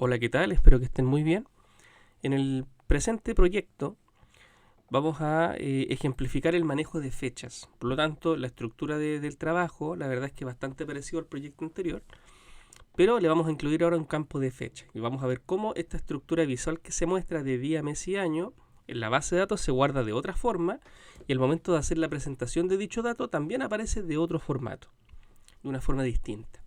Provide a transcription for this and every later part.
Hola, ¿qué tal? Espero que estén muy bien. En el presente proyecto vamos a ejemplificar el manejo de fechas. Por lo tanto, la estructura del trabajo, la verdad es que es bastante parecido al proyecto anterior, pero le vamos a incluir ahora un campo de fecha. Y vamos a ver cómo esta estructura visual que se muestra de día, mes y año en la base de datos se guarda de otra forma y al momento de hacer la presentación de dicho dato también aparece de otro formato, de una forma distinta.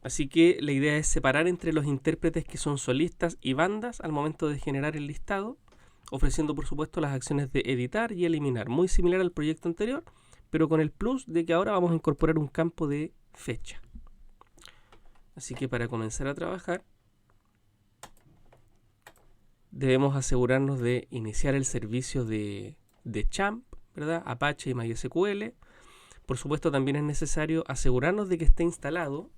Así que la idea es separar entre los intérpretes que son solistas y bandas al momento de generar el listado, ofreciendo por supuesto las acciones de editar y eliminar, muy similar al proyecto anterior, pero con el plus de que ahora vamos a incorporar un campo de fecha. Así que para comenzar a trabajar, debemos asegurarnos de iniciar el servicio de Champ, ¿verdad? Apache y MySQL. Por supuesto también es necesario asegurarnos de que esté instalado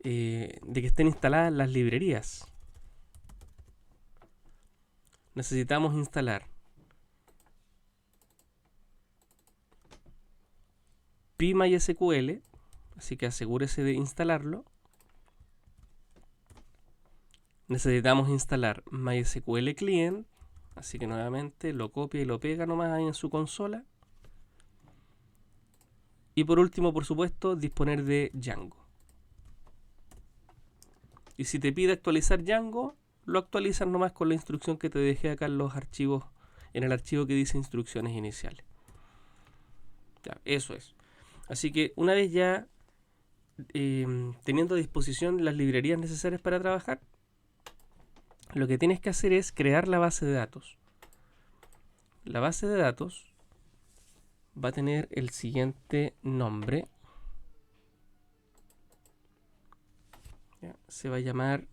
de que estén instaladas las librerías. Necesitamos instalar PyMySQL, así que asegúrese de instalarlo. Necesitamos instalar MySQL Client, así que nuevamente lo copia y lo pega nomás ahí en su consola. Y por último, por supuesto, disponer de Django. Y si te pide actualizar Django, lo actualizas nomás con la instrucción que te dejé acá en los archivos, en el archivo que dice instrucciones iniciales. Ya, eso es. Así que una vez ya teniendo a disposición las librerías necesarias para trabajar, lo que tienes que hacer es crear la base de datos. La base de datos va a tener el siguiente nombre. ¿Ya? Se va a llamar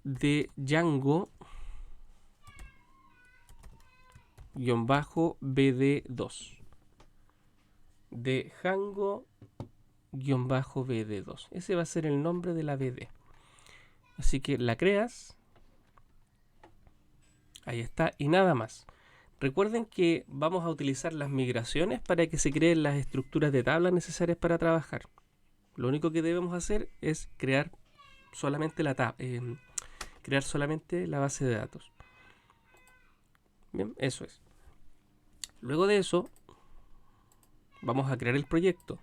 de Django-BD2. De Django-BD2. Ese va a ser el nombre de la BD. Así que la creas. Ahí está. Y nada más. Recuerden que vamos a utilizar las migraciones para que se creen las estructuras de tabla necesarias para trabajar. Lo único que debemos hacer es crear solamente la base de datos. Bien, eso es. Luego de eso, vamos a crear el proyecto.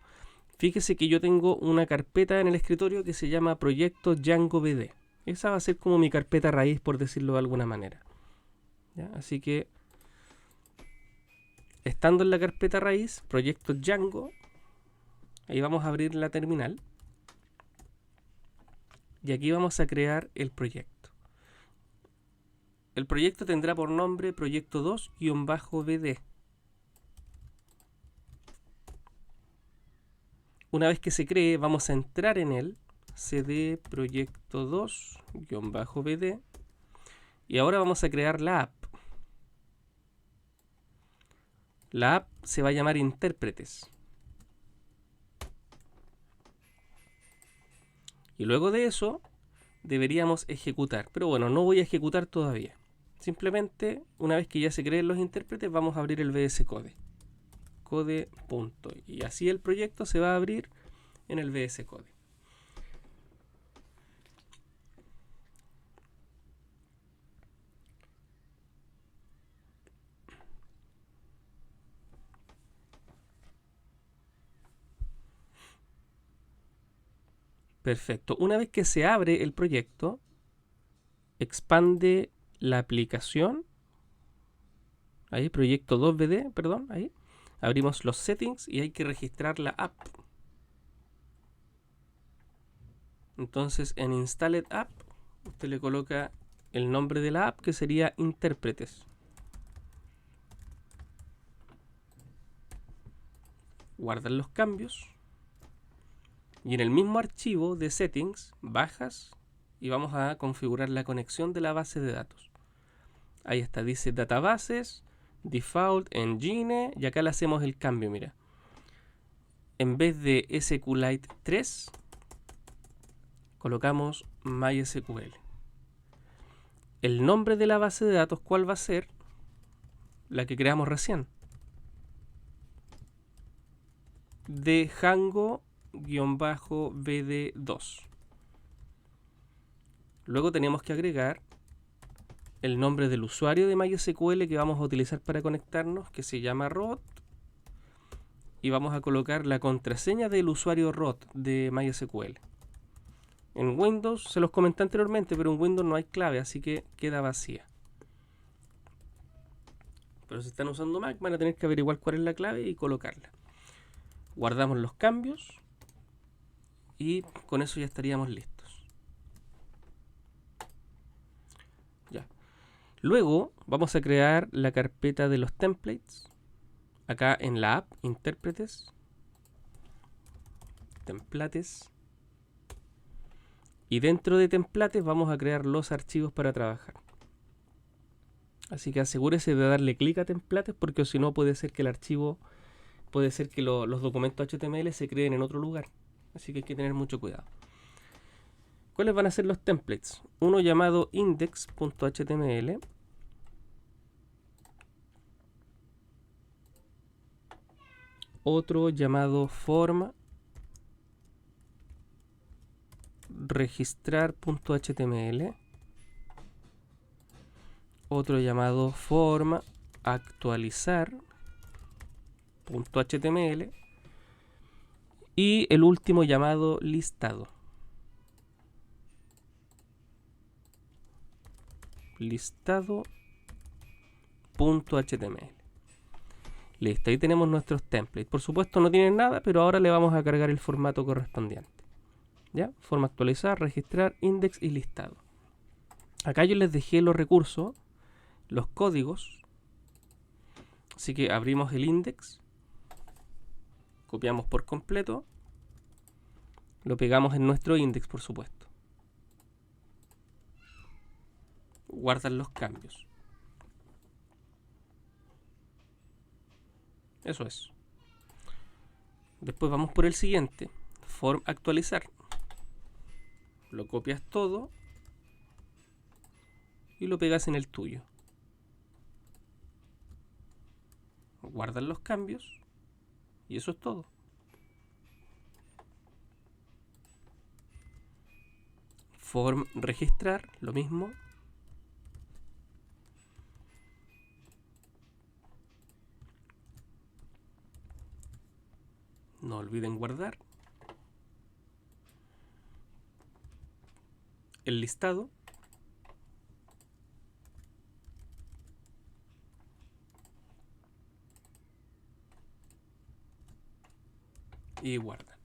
Fíjese que yo tengo una carpeta en el escritorio que se llama Proyecto Django BD. Esa va a ser como mi carpeta raíz, por decirlo de alguna manera. ¿Ya? Así que, estando en la carpeta raíz, Proyecto Django, ahí vamos a abrir la terminal. Y aquí vamos a crear el proyecto. El proyecto tendrá por nombre Proyecto 2-BD. Una vez que se cree, vamos a entrar en él, cd Proyecto 2-BD. Y ahora vamos a crear la app. La app se va a llamar Intérpretes. Y luego de eso, deberíamos ejecutar. Pero bueno, no voy a ejecutar todavía. Simplemente, una vez que ya se creen los intérpretes, vamos a abrir el VS Code. Code. Y así el proyecto se va a abrir en el VS Code. Perfecto. Una vez que se abre el proyecto, expande la aplicación. Ahí, proyecto 2BD, perdón, ahí. Abrimos los settings y hay que registrar la app. Entonces en Installed App, usted le coloca el nombre de la app que sería Intérpretes. Guardan los cambios. Y en el mismo archivo de settings, bajas y vamos a configurar la conexión de la base de datos. Ahí está, dice Databases, Default, Engine, y acá le hacemos el cambio, mira. En vez de SQLite 3, colocamos MySQL. El nombre de la base de datos, ¿cuál va a ser? La que creamos recién. De 1-bd2. Luego tenemos que agregar el nombre del usuario de MySQL que vamos a utilizar para conectarnos, que se llama root, y vamos a colocar la contraseña del usuario root de MySQL. En Windows, se los comenté anteriormente, pero en Windows no hay clave, así que queda vacía. Pero si están usando Mac, van a tener que averiguar cuál es la clave y colocarla. Guardamos los cambios y con eso ya estaríamos listos. Ya. Luego vamos a crear la carpeta de los templates. Acá en la app, intérpretes, templates. Y dentro de templates vamos a crear los archivos para trabajar. Así que asegúrese de darle clic a templates, porque si no puede ser que el archivo, puede ser que los documentos HTML se creen en otro lugar. Así que hay que tener mucho cuidado. ¿Cuáles van a ser los templates? Uno llamado index.html. Otro llamado form registrar.html. Otro llamado form actualizar.html. Y el último llamado listado. Listado.html. Listo, ahí tenemos nuestros templates. Por supuesto no tienen nada, pero ahora le vamos a cargar el formato correspondiente. ¿Ya? Forma actualizar, registrar, index y listado. Acá yo les dejé los recursos, los códigos. Así que abrimos el index, copiamos por completo, lo pegamos en nuestro index, por supuesto. Guardan los cambios. Eso es. Después vamos por el siguiente, form actualizar. Lo copias todo y lo pegas en el tuyo. Guardan los cambios y eso es todo. Form registrar, lo mismo. No olviden guardar. El listado. Y guardan.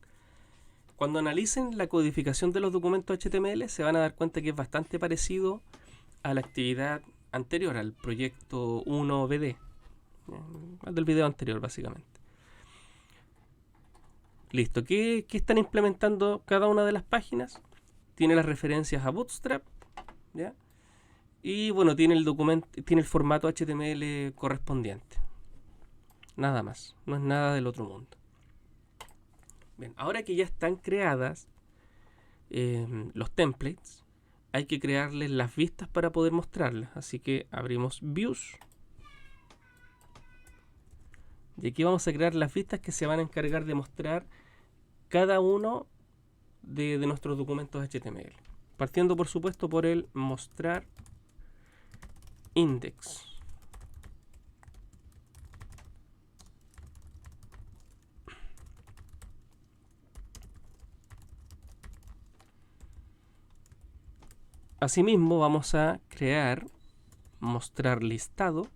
Cuando analicen la codificación de los documentos HTML se van a dar cuenta que es bastante parecido a la actividad anterior, al proyecto 1BD, del video anterior básicamente. Listo, ¿qué están implementando cada una de las páginas? Tiene las referencias a Bootstrap, ¿ya? Y bueno, tiene el documento, tiene el formato HTML correspondiente. Nada más, no es nada del otro mundo. Bien, ahora que ya están creadas los templates, hay que crearles las vistas para poder mostrarlas. Así que abrimos Views. Y aquí vamos a crear las vistas que se van a encargar de mostrar cada uno de nuestros documentos HTML. Partiendo por supuesto por el mostrar index. Asimismo vamos a crear mostrar listado,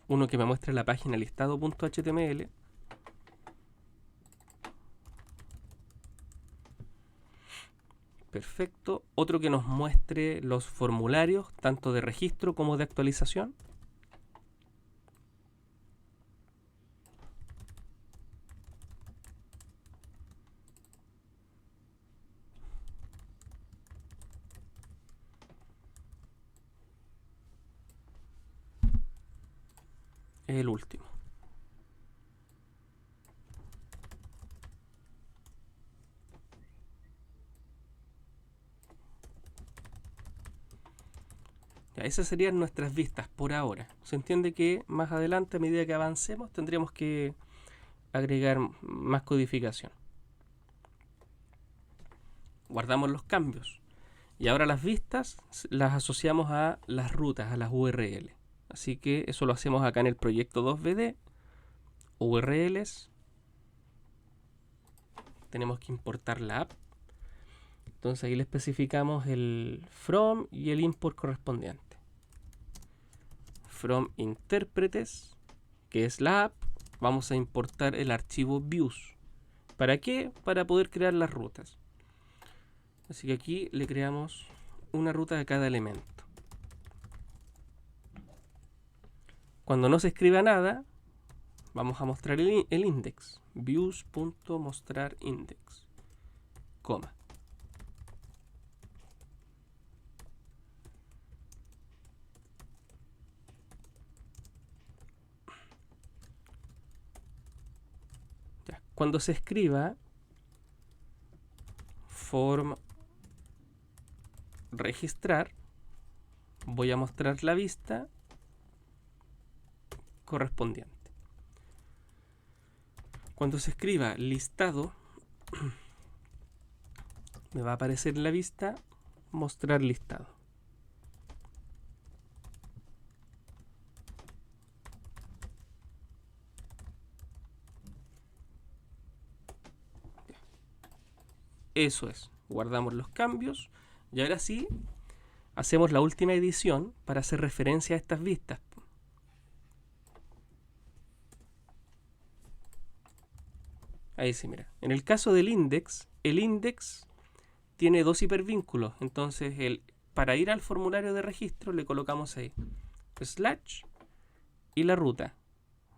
uno que me muestre la página listado.html. Perfecto. Otro que nos muestre los formularios, tanto de registro como de actualización. El último. Ya, esas serían nuestras vistas por ahora. Se entiende que más adelante, a medida que avancemos, tendríamos que agregar más codificación. Guardamos los cambios. Y ahora las vistas las asociamos a las rutas, a las URL. Así que eso lo hacemos acá en el proyecto 2BD. URLs. Tenemos que importar la app. Entonces ahí le especificamos el from y el import correspondiente. From intérpretes, que es la app, vamos a importar el archivo views. ¿Para qué? Para poder crear las rutas. Así que aquí le creamos una ruta a cada elemento. Cuando no se escriba nada, vamos a mostrar el index. Views.mostrarindex, coma. Ya. Cuando se escriba form registrar, voy a mostrar la vista correspondiente. Cuando se escriba listado, me va a aparecer en la vista mostrar listado. Eso es, guardamos los cambios y ahora sí hacemos la última edición para hacer referencia a estas vistas. Ahí sí, mira. En el caso del index, el index tiene dos hipervínculos. Entonces, para ir al formulario de registro le colocamos ahí slash y la ruta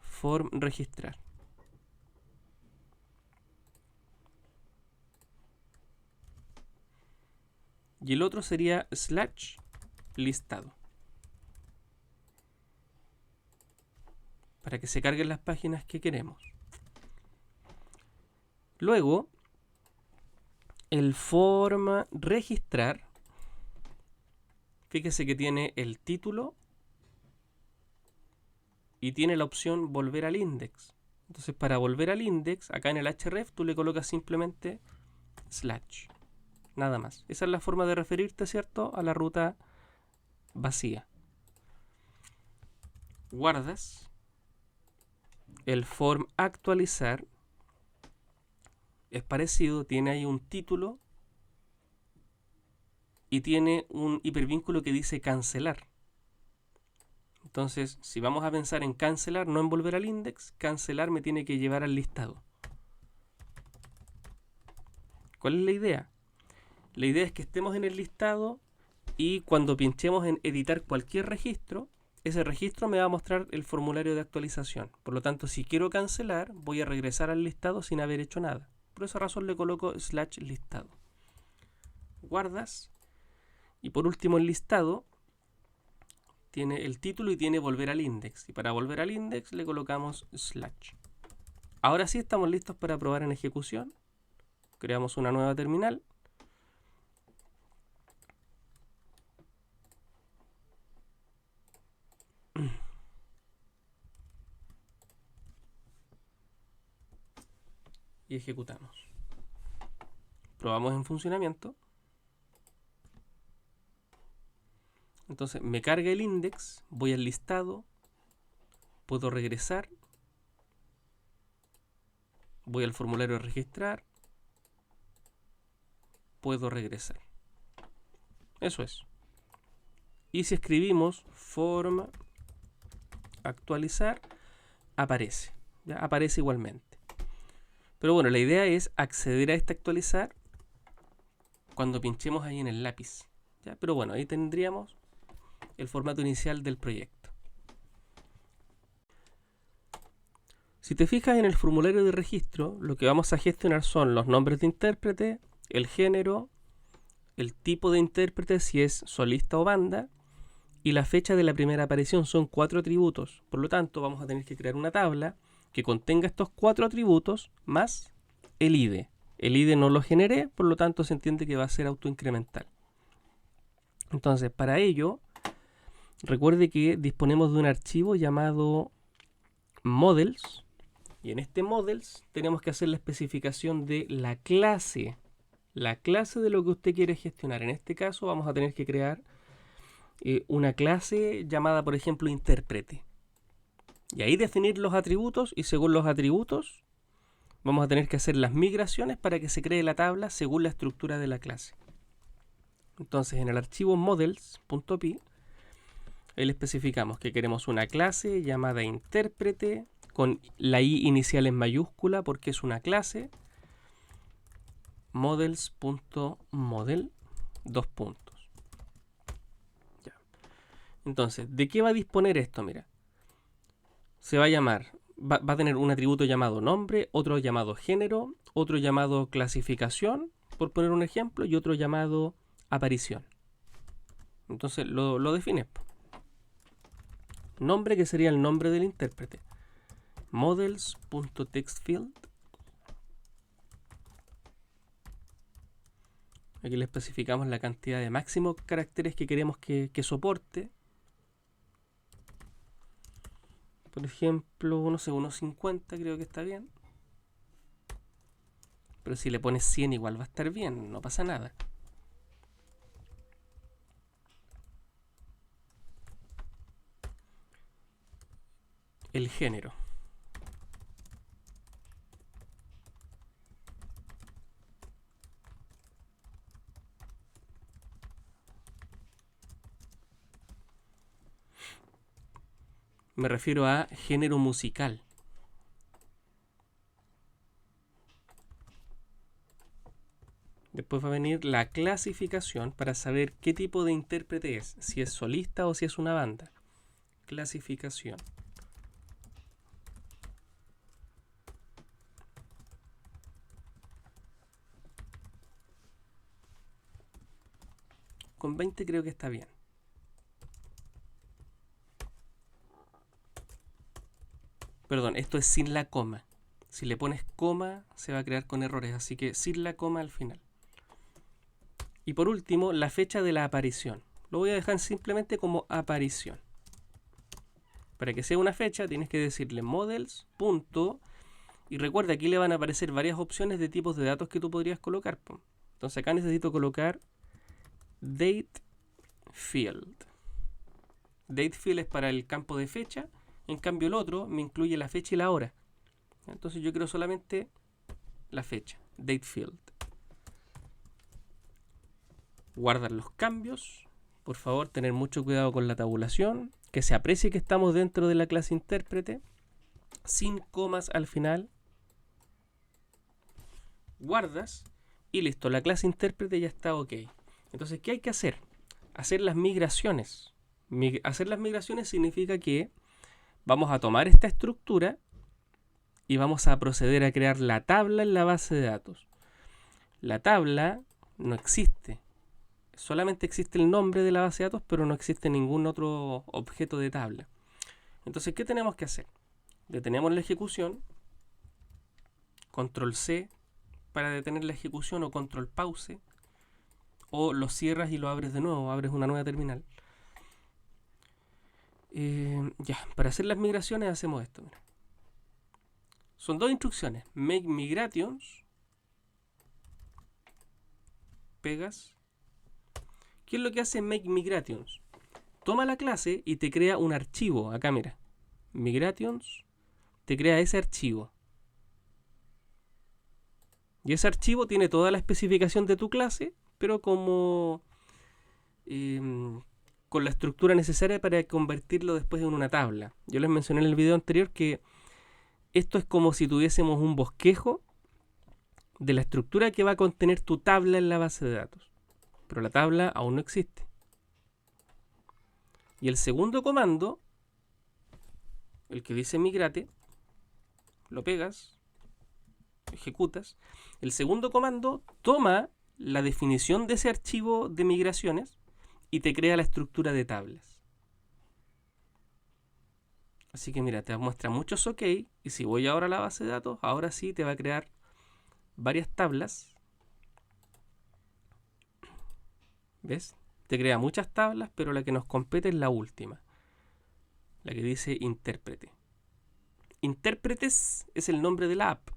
form registrar. Y el otro sería slash listado. Para que se carguen las páginas que queremos. Luego, el form registrar, fíjese que tiene el título y tiene la opción volver al index. Entonces, para volver al index, acá en el href tú le colocas simplemente slash. Nada más. Esa es la forma de referirte, ¿cierto?, a la ruta vacía. Guardas. El form actualizar es parecido, tiene ahí un título y tiene un hipervínculo que dice cancelar. Entonces, si vamos a pensar en cancelar, no en volver al index, cancelar me tiene que llevar al listado. ¿Cuál es la idea? La idea es que estemos en el listado y cuando pinchemos en editar cualquier registro, ese registro me va a mostrar el formulario de actualización. Por lo tanto, si quiero cancelar, voy a regresar al listado sin haber hecho nada. Por esa razón le coloco slash listado. Guardas. Y por último el listado tiene el título y tiene volver al index. Y para volver al index le colocamos slash. Ahora sí estamos listos para probar en ejecución. Creamos una nueva terminal. Y ejecutamos. Probamos en funcionamiento. Entonces me carga el index, voy al listado, puedo regresar, voy al formulario de registrar, puedo regresar. Eso es. Y si escribimos form actualizar, aparece. ¿Ya? Aparece igualmente. Pero bueno, la idea es acceder a este actualizar cuando pinchemos ahí en el lápiz. ¿Ya? Pero bueno, ahí tendríamos el formato inicial del proyecto. Si te fijas en el formulario de registro, lo que vamos a gestionar son los nombres de intérprete, el género, el tipo de intérprete si es solista o banda, y la fecha de la primera aparición. Son 4 atributos. Por lo tanto, vamos a tener que crear una tabla que contenga estos 4 atributos más el ID. El ID no lo generé, por lo tanto se entiende que va a ser autoincremental. Entonces, para ello, recuerde que disponemos de un archivo llamado models, y en este models tenemos que hacer la especificación de la clase la clase de lo que usted quiere gestionar. En este caso vamos a tener que crear una clase llamada, por ejemplo, intérprete. Y ahí definir los atributos, y según los atributos vamos a tener que hacer las migraciones para que se cree la tabla según la estructura de la clase. Entonces en el archivo models.py ahí le especificamos que queremos una clase llamada intérprete con la i inicial en mayúscula porque es una clase. Models.model, dos puntos. Ya. Entonces, ¿de qué va a disponer esto? Mira, se va a llamar, va a tener un atributo llamado nombre, otro llamado género, otro llamado clasificación, por poner un ejemplo, y otro llamado aparición. Entonces lo defines. Nombre, que sería el nombre del intérprete. Models.textfield. Aquí le especificamos la cantidad de máximos caracteres que queremos que soporte. Por ejemplo, no sé, unos 50 creo que está bien. Pero si le pones 100 igual va a estar bien, no pasa nada. El género. Me refiero a género musical. Después va a venir la clasificación para saber qué tipo de intérprete es, si es solista o si es una banda. Clasificación. Con 20 creo que está bien. Perdón, esto es sin la coma. Si le pones coma se va a crear con errores, así que sin la coma al final. Y por último, la fecha de la aparición. Lo voy a dejar simplemente como aparición. Para que sea una fecha tienes que decirle models. Y recuerda, aquí le van a aparecer varias opciones de tipos de datos que tú podrías colocar. Entonces acá necesito colocar date field. Date field es para el campo de fecha. En cambio el otro me incluye la fecha y la hora. Entonces yo quiero solamente la fecha. Date field. Guardar los cambios. Por favor, tener mucho cuidado con la tabulación. Que se aprecie que estamos dentro de la clase intérprete. Sin comas al final. Guardas. Y listo, la clase intérprete ya está ok. Entonces, ¿qué hay que hacer? Hacer las migraciones. Hacer las migraciones significa que vamos a tomar esta estructura y vamos a proceder a crear la tabla en la base de datos. La tabla no existe. Solamente existe el nombre de la base de datos, pero no existe ningún otro objeto de tabla. Entonces, ¿qué tenemos que hacer? Detenemos la ejecución, control C para detener la ejecución o control pause, o lo cierras y lo abres de nuevo, abres una nueva terminal. Ya, para hacer las migraciones hacemos esto. Mira. Son dos instrucciones, make migrations, pegas. ¿Qué es lo que hace make migrations? Toma la clase y te crea un archivo. Acá mira, migrations, te crea ese archivo. Y ese archivo tiene toda la especificación de tu clase, pero como con la estructura necesaria para convertirlo después en una tabla. Yo les mencioné en el video anterior que esto es como si tuviésemos un bosquejo de la estructura que va a contener tu tabla en la base de datos. Pero la tabla aún no existe. Y el segundo comando, el que dice migrate, lo pegas, ejecutas. El segundo comando toma la definición de ese archivo de migraciones y te crea la estructura de tablas. Así que mira, te muestra muchos OK. Y si voy ahora a la base de datos, ahora sí te va a crear varias tablas. ¿Ves? Te crea muchas tablas, pero la que nos compete es la última. La que dice intérprete. Intérpretes es el nombre de la app.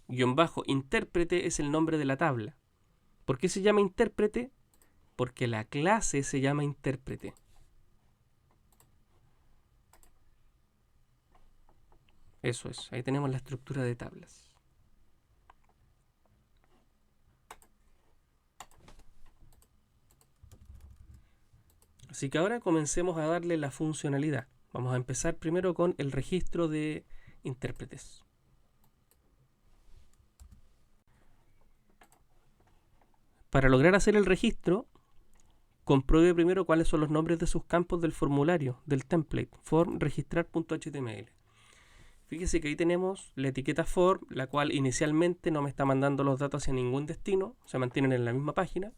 Guión bajo intérprete es el nombre de la tabla. ¿Por qué se llama intérprete? Porque la clase se llama intérprete. Eso es, ahí tenemos la estructura de tablas. Así que ahora comencemos a darle la funcionalidad. Vamos a empezar primero con el registro de intérpretes. Para lograr hacer el registro, compruebe primero cuáles son los nombres de sus campos del formulario, del template, form registrar.html. Fíjese que ahí tenemos la etiqueta form, la cual inicialmente no me está mandando los datos hacia ningún destino, se mantienen en la misma página.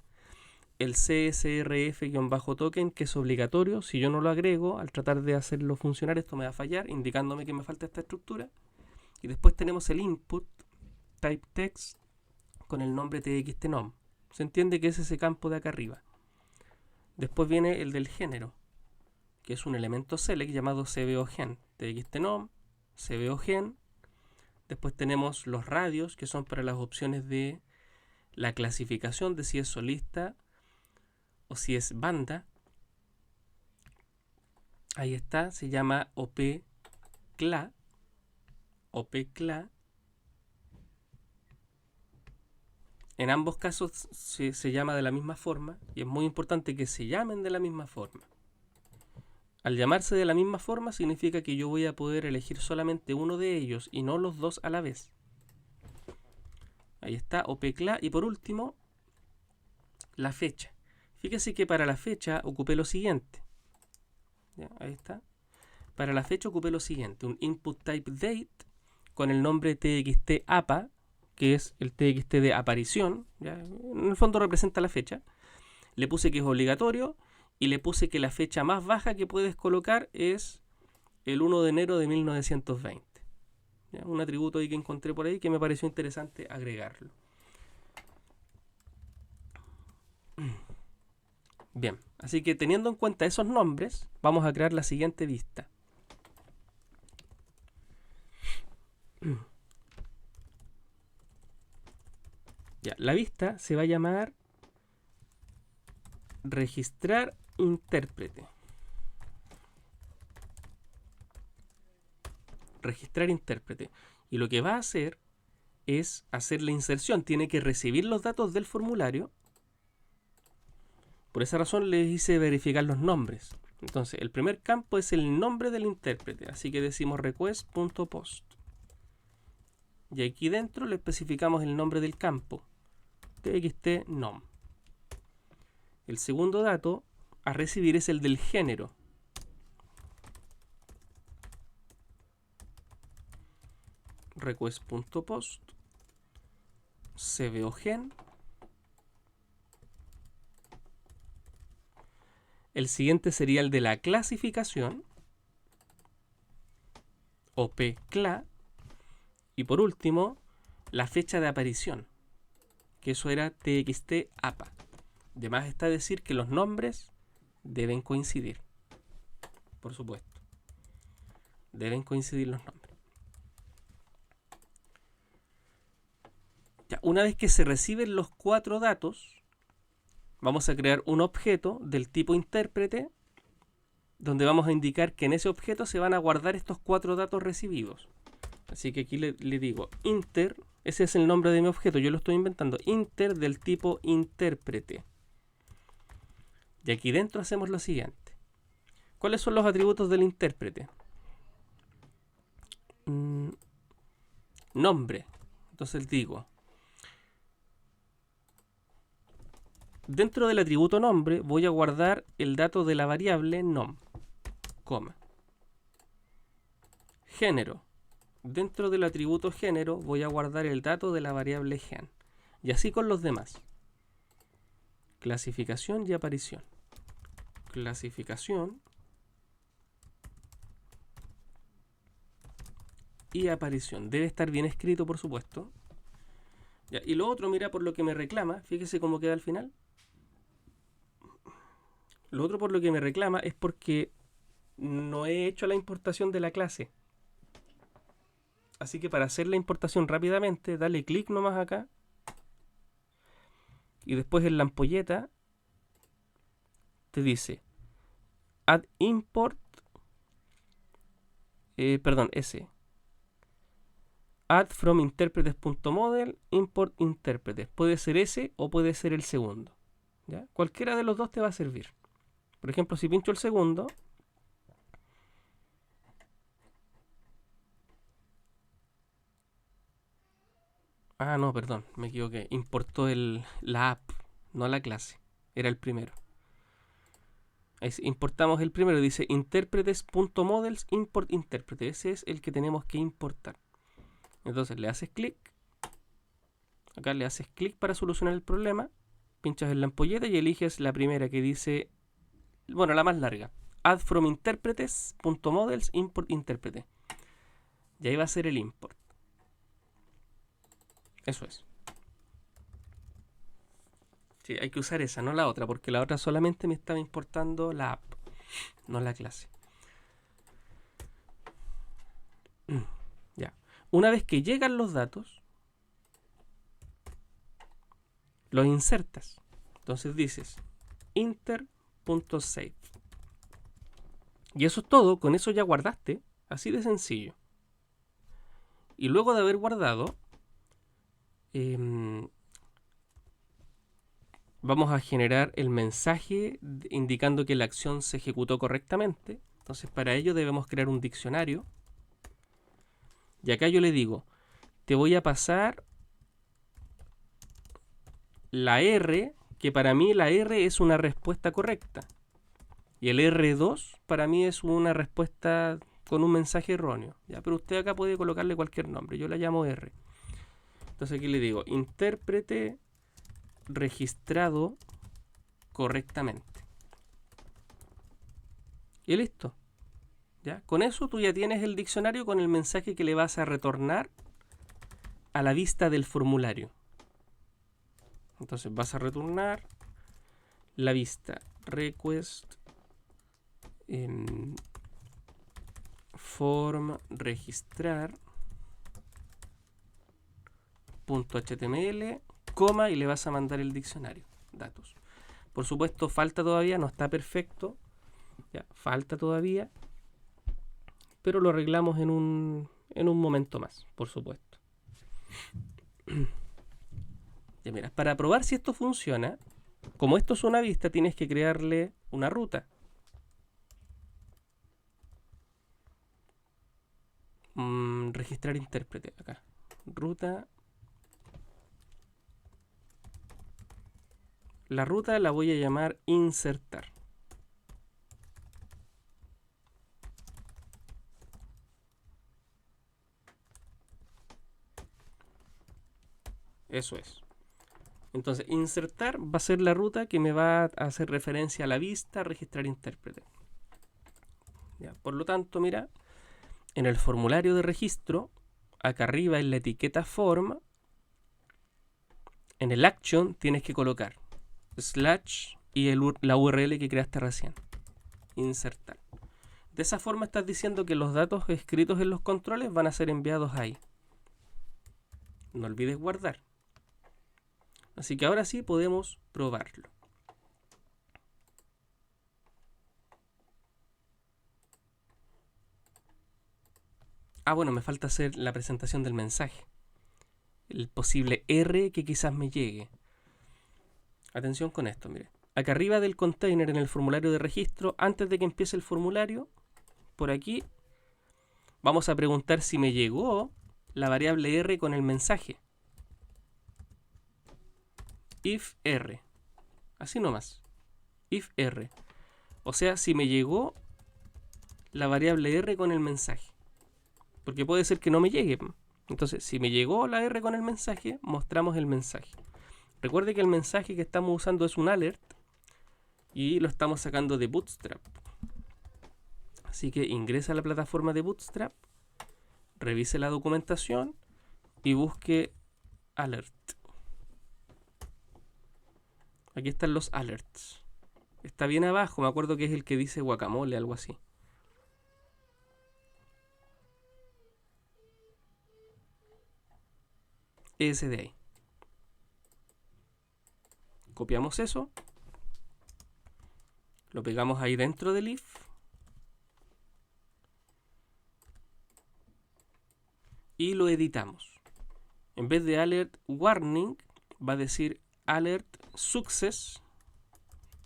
El CSRF-token, que es obligatorio, si yo no lo agrego, al tratar de hacerlo funcionar, esto me va a fallar, indicándome que me falta esta estructura. Y después tenemos el input type text con el nombre txtnom. Se entiende que es ese campo de acá arriba. Después viene el del género, que es un elemento select llamado cbogen, txtnom, cbogen. Después tenemos los radios, que son para las opciones de la clasificación de si es solista o si es banda. Ahí está, se llama opcla. En ambos casos se llama de la misma forma y es muy importante que se llamen de la misma forma. Al llamarse de la misma forma significa que yo voy a poder elegir solamente uno de ellos y no los dos a la vez. Ahí está, opcla. Y por último, la fecha. Fíjese que para la fecha ocupé lo siguiente. ¿Ya? Ahí está. Para la fecha ocupé lo siguiente. Un input type date con el nombre txtapa, que es el txt de aparición. ¿Ya? En el fondo representa la fecha. Le puse que es obligatorio y le puse que la fecha más baja que puedes colocar es el 1 de enero de 1920. ¿Ya? Un atributo ahí que encontré por ahí que me pareció interesante agregarlo. Bien, así que teniendo en cuenta esos nombres, vamos a crear la siguiente vista. Ya, la vista se va a llamar registrar intérprete. Registrar intérprete. Y lo que va a hacer es hacer la inserción. Tiene que recibir los datos del formulario. Por esa razón les hice verificar los nombres. Entonces, el primer campo es el nombre del intérprete. Así que decimos request.post. Y aquí dentro le especificamos el nombre del campo. txtnom. El segundo dato a recibir es el del género. Request.post. cbogen. El siguiente sería el de la clasificación. opcla. Y por último, la fecha de aparición, que eso era txtapa. Además está decir que los nombres deben coincidir. Por supuesto. Deben coincidir los nombres. Ya, una vez que se reciben los 4 datos, vamos a crear un objeto del tipo intérprete, donde vamos a indicar que en ese objeto se van a guardar estos 4 datos recibidos. Así que aquí le digo inter, ese es el nombre de mi objeto, yo lo estoy inventando, inter del tipo intérprete. Y aquí dentro hacemos lo siguiente. ¿Cuáles son los atributos del intérprete? Nombre. Entonces digo, dentro del atributo nombre voy a guardar el dato de la variable nom, coma. Género. Dentro del atributo género voy a guardar el dato de la variable gen. Y así con los demás. Clasificación y aparición. Clasificación y aparición. Debe estar bien escrito, por supuesto. Ya, y lo otro, mira, por lo que me reclama, fíjese cómo queda al final. Lo otro por lo que me reclama es porque no he hecho la importación de la clase. Así que para hacer la importación rápidamente, dale clic nomás acá y después en la ampolleta te dice add import, perdón, ese. Add from interpretes.model, import interpretes. Puede ser ese o puede ser el segundo. ¿Ya? Cualquiera de los dos te va a servir. Por ejemplo, si pincho el segundo, ah, no, perdón, me equivoqué. Importó la app, no la clase. Era el primero. Ahí importamos el primero. Dice interpretes.models import interprete. Ese es el que tenemos que importar. Entonces le haces clic. Acá le haces clic para solucionar el problema. Pinchas en la ampolleta y eliges la primera que dice, bueno, la más larga. Add from interpretes.models import interprete. Y ahí va a ser el import. Eso es. Sí, hay que usar esa, no la otra, porque la otra solamente me estaba importando la app, no la clase. Ya. Una vez que llegan los datos, los insertas. Entonces dices inter.save. Y eso es todo, con eso ya guardaste, así de sencillo. Y luego de haber guardado, vamos a generar el mensaje indicando que la acción se ejecutó correctamente. Entonces para ello debemos crear un diccionario. Y acá yo le digo, te voy a pasar la R, que para mí la R es una respuesta correcta. Y el R2 para mí es una respuesta con un mensaje erróneo. ¿Ya? Pero usted acá puede colocarle cualquier nombre. Yo la llamo R. Entonces aquí le digo, intérprete registrado correctamente. Y listo. ¿Ya? Con eso tú ya tienes el diccionario con el mensaje que le vas a retornar a la vista del formulario. Entonces vas a retornar la vista request form registrar .html, coma, y le vas a mandar el diccionario, datos. Por supuesto, falta todavía, no está perfecto, ya, falta todavía, pero lo arreglamos en un momento más, por supuesto. Ya, mira, para probar si esto funciona, como esto es una vista, tienes que crearle una ruta. Registrar intérprete, acá. Ruta. La ruta la voy a llamar insertar. Eso es. Entonces, insertar va a ser la ruta que me va a hacer referencia a la vista, registrar intérprete. Ya, por lo tanto, mira, en el formulario de registro, acá arriba en la etiqueta form, en el action tienes que colocar slash y la URL que creaste recién. Insertar. De esa forma estás diciendo que los datos escritos en los controles van a ser enviados ahí. No olvides guardar. Así que ahora sí podemos probarlo. Ah, bueno, me falta hacer la presentación del mensaje. El posible R que quizás me llegue. Atención con esto, mire. Acá arriba del container en el formulario de registro, antes de que empiece el formulario, por aquí, vamos a preguntar si me llegó la variable R con el mensaje. If R. Así nomás. If R. O sea, si me llegó la variable R con el mensaje. Porque puede ser que no me llegue. Entonces, si me llegó la R con el mensaje, mostramos el mensaje. Recuerde que el mensaje que estamos usando es un alert y lo estamos sacando de Bootstrap. Así que ingresa a la plataforma de Bootstrap, revise la documentación y busque alert. Aquí están los alerts. Está bien abajo, me acuerdo que es el que dice guacamole, algo así. Ese de ahí. Copiamos eso, lo pegamos ahí dentro del if y lo editamos. En vez de alert warning, va a decir alert success,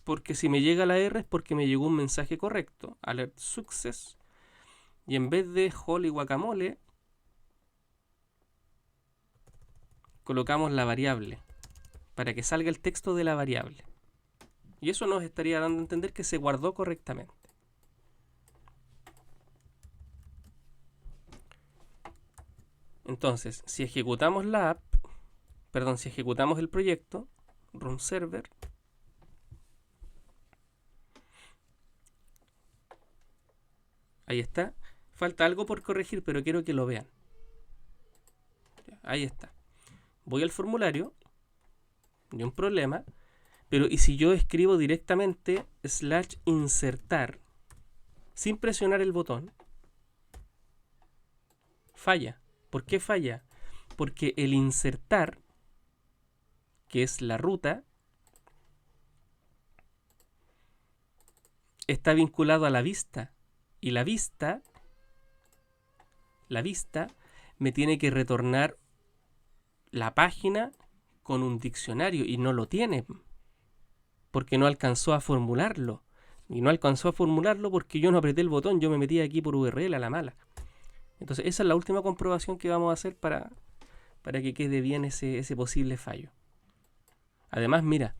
porque si me llega la R es porque me llegó un mensaje correcto, alert success, y en vez de holy guacamole, colocamos la variable, para que salga el texto de la variable. Y eso nos estaría dando a entender que se guardó correctamente. Entonces, si ejecutamos la app, si ejecutamos el proyecto, run server, ahí está. Falta algo por corregir, pero quiero que lo vean. Ahí está. Voy al formulario de un problema, pero ¿y si yo escribo directamente /insertar sin presionar el botón? Falla. ¿Por qué falla? Porque el insertar, que es la ruta, está vinculado a la vista. Y la vista me tiene que retornar la página con un diccionario y no lo tiene porque no alcanzó a formularlo. Y no alcanzó a formularlo porque yo no apreté el botón, yo me metí aquí por URL a la mala. Entonces esa es la última comprobación que vamos a hacer para que quede bien ese posible fallo. Además, mira,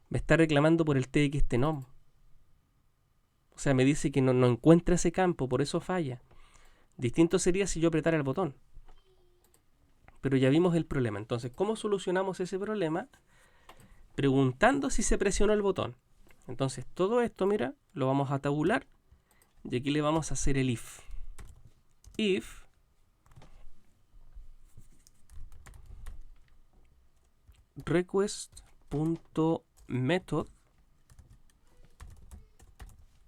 me está reclamando por el txtnom. O sea, me dice que no encuentra ese campo, por eso falla. Distinto sería si yo apretara el botón. Pero ya vimos el problema. Entonces, ¿cómo solucionamos ese problema? Preguntando si se presionó el botón. Entonces, todo esto, mira, lo vamos a tabular. Y aquí le vamos a hacer el if. If request.method,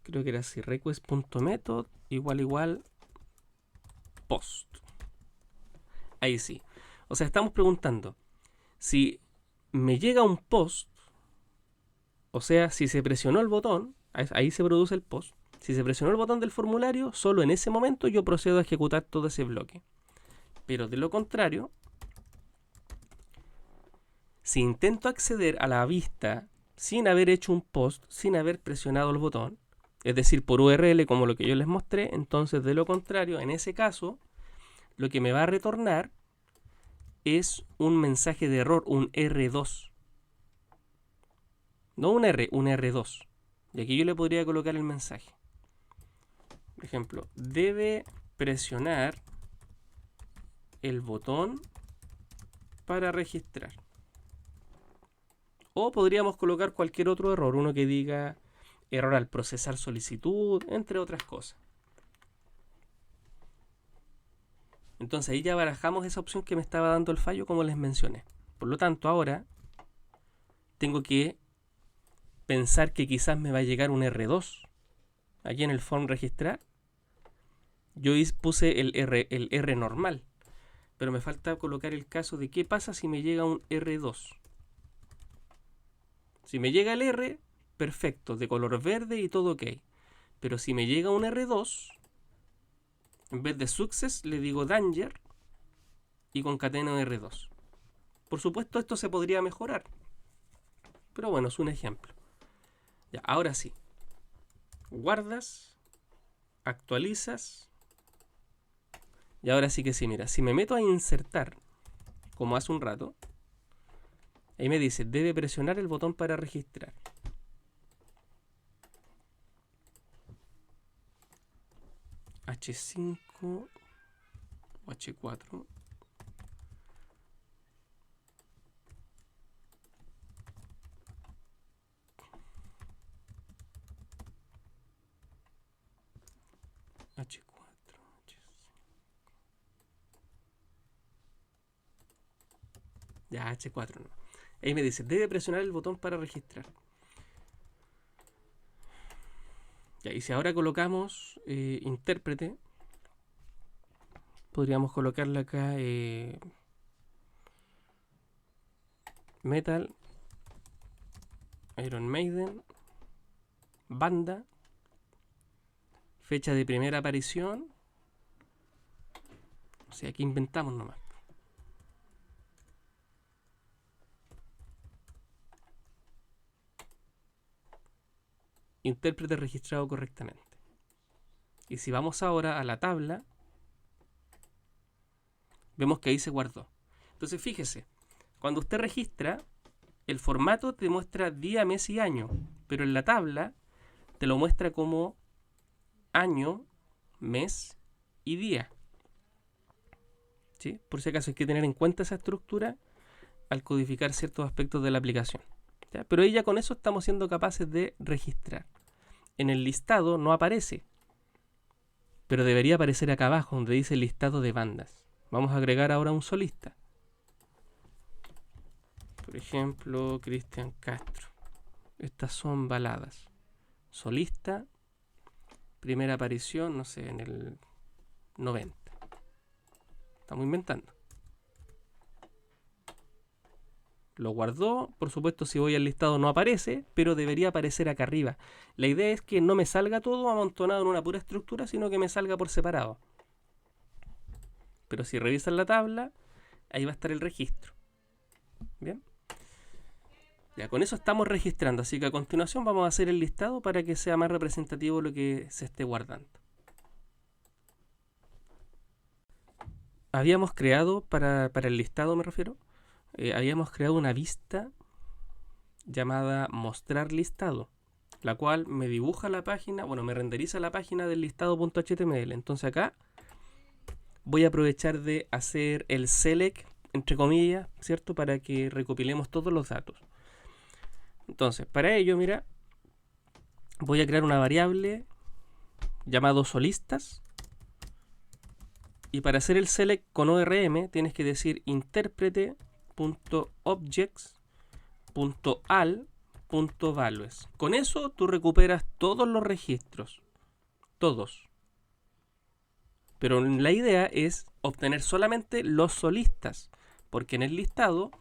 creo que era así, request.method igual post. Ahí sí. O sea, estamos preguntando si me llega un post, o sea, si se presionó el botón, ahí se produce el post. Si se presionó el botón del formulario, solo en ese momento yo procedo a ejecutar todo ese bloque. Pero de lo contrario, si intento acceder a la vista sin haber hecho un post, sin haber presionado el botón, es decir, por URL como lo que yo les mostré, entonces de lo contrario, en ese caso, lo que me va a retornar es un mensaje de error, un R2. No un R, un R2. Y aquí yo le podría colocar el mensaje. Por ejemplo, debe presionar el botón para registrar. O podríamos colocar cualquier otro error, uno que diga error al procesar solicitud, entre otras cosas. Entonces ahí ya barajamos esa opción que me estaba dando el fallo, como les mencioné. Por lo tanto, ahora tengo que pensar que quizás me va a llegar un R2 aquí en el form registrar. Yo puse el R normal, pero me falta colocar el caso de qué pasa si me llega un R2. Si me llega el R, perfecto, de color verde y todo ok. Pero si me llega un R2, en vez de success le digo danger y concateno R2. Por supuesto esto se podría mejorar, pero bueno, es un ejemplo. Ya, ahora sí, guardas, actualizas, y ahora sí que sí, mira, si me meto a insertar, como hace un rato, ahí me dice, debe presionar el botón para registrar. H5 o H4. H4, H5. Ya, H4 no. Ahí me dice, debe presionar el botón para registrar. Ya, y si ahora colocamos intérprete, podríamos colocarle acá metal Iron Maiden, banda, fecha de primera aparición. O sea, aquí inventamos nomás. Intérprete registrado correctamente. Y si vamos ahora a la tabla, vemos que ahí se guardó. Entonces fíjese, cuando usted registra, el formato te muestra día, mes y año, pero en la tabla te lo muestra como año, mes y día. ¿Sí? Por si acaso hay que tener en cuenta esa estructura al codificar ciertos aspectos de la aplicación. ¿Ya? Pero ahí ya con eso estamos siendo capaces de registrar. En el listado no aparece, pero debería aparecer acá abajo donde dice listado de bandas. Vamos a agregar ahora un solista. Por ejemplo, Cristian Castro. Estas son baladas. Solista, primera aparición, no sé, en el 90. Estamos inventando. Lo guardó, por supuesto si voy al listado no aparece, pero debería aparecer acá arriba. La idea es que no me salga todo amontonado en una pura estructura, sino que me salga por separado. Pero si revisan la tabla, ahí va a estar el registro. Bien. Ya, con eso estamos registrando, así que a continuación vamos a hacer el listado para que sea más representativo lo que se esté guardando. Habíamos creado, para el listado me refiero, habíamos creado una vista llamada mostrar listado, la cual me dibuja la página, bueno, me renderiza la página del listado.html. Entonces acá voy a aprovechar de hacer el select, entre comillas, ¿cierto? Para que recopilemos todos los datos. Entonces, para ello, mira, voy a crear una variable llamado solistas. Y para hacer el select con ORM tienes que decir interprete.objects.al.values. Con eso tú recuperas todos los registros. Todos. Pero la idea es obtener solamente los solistas. Porque en el listado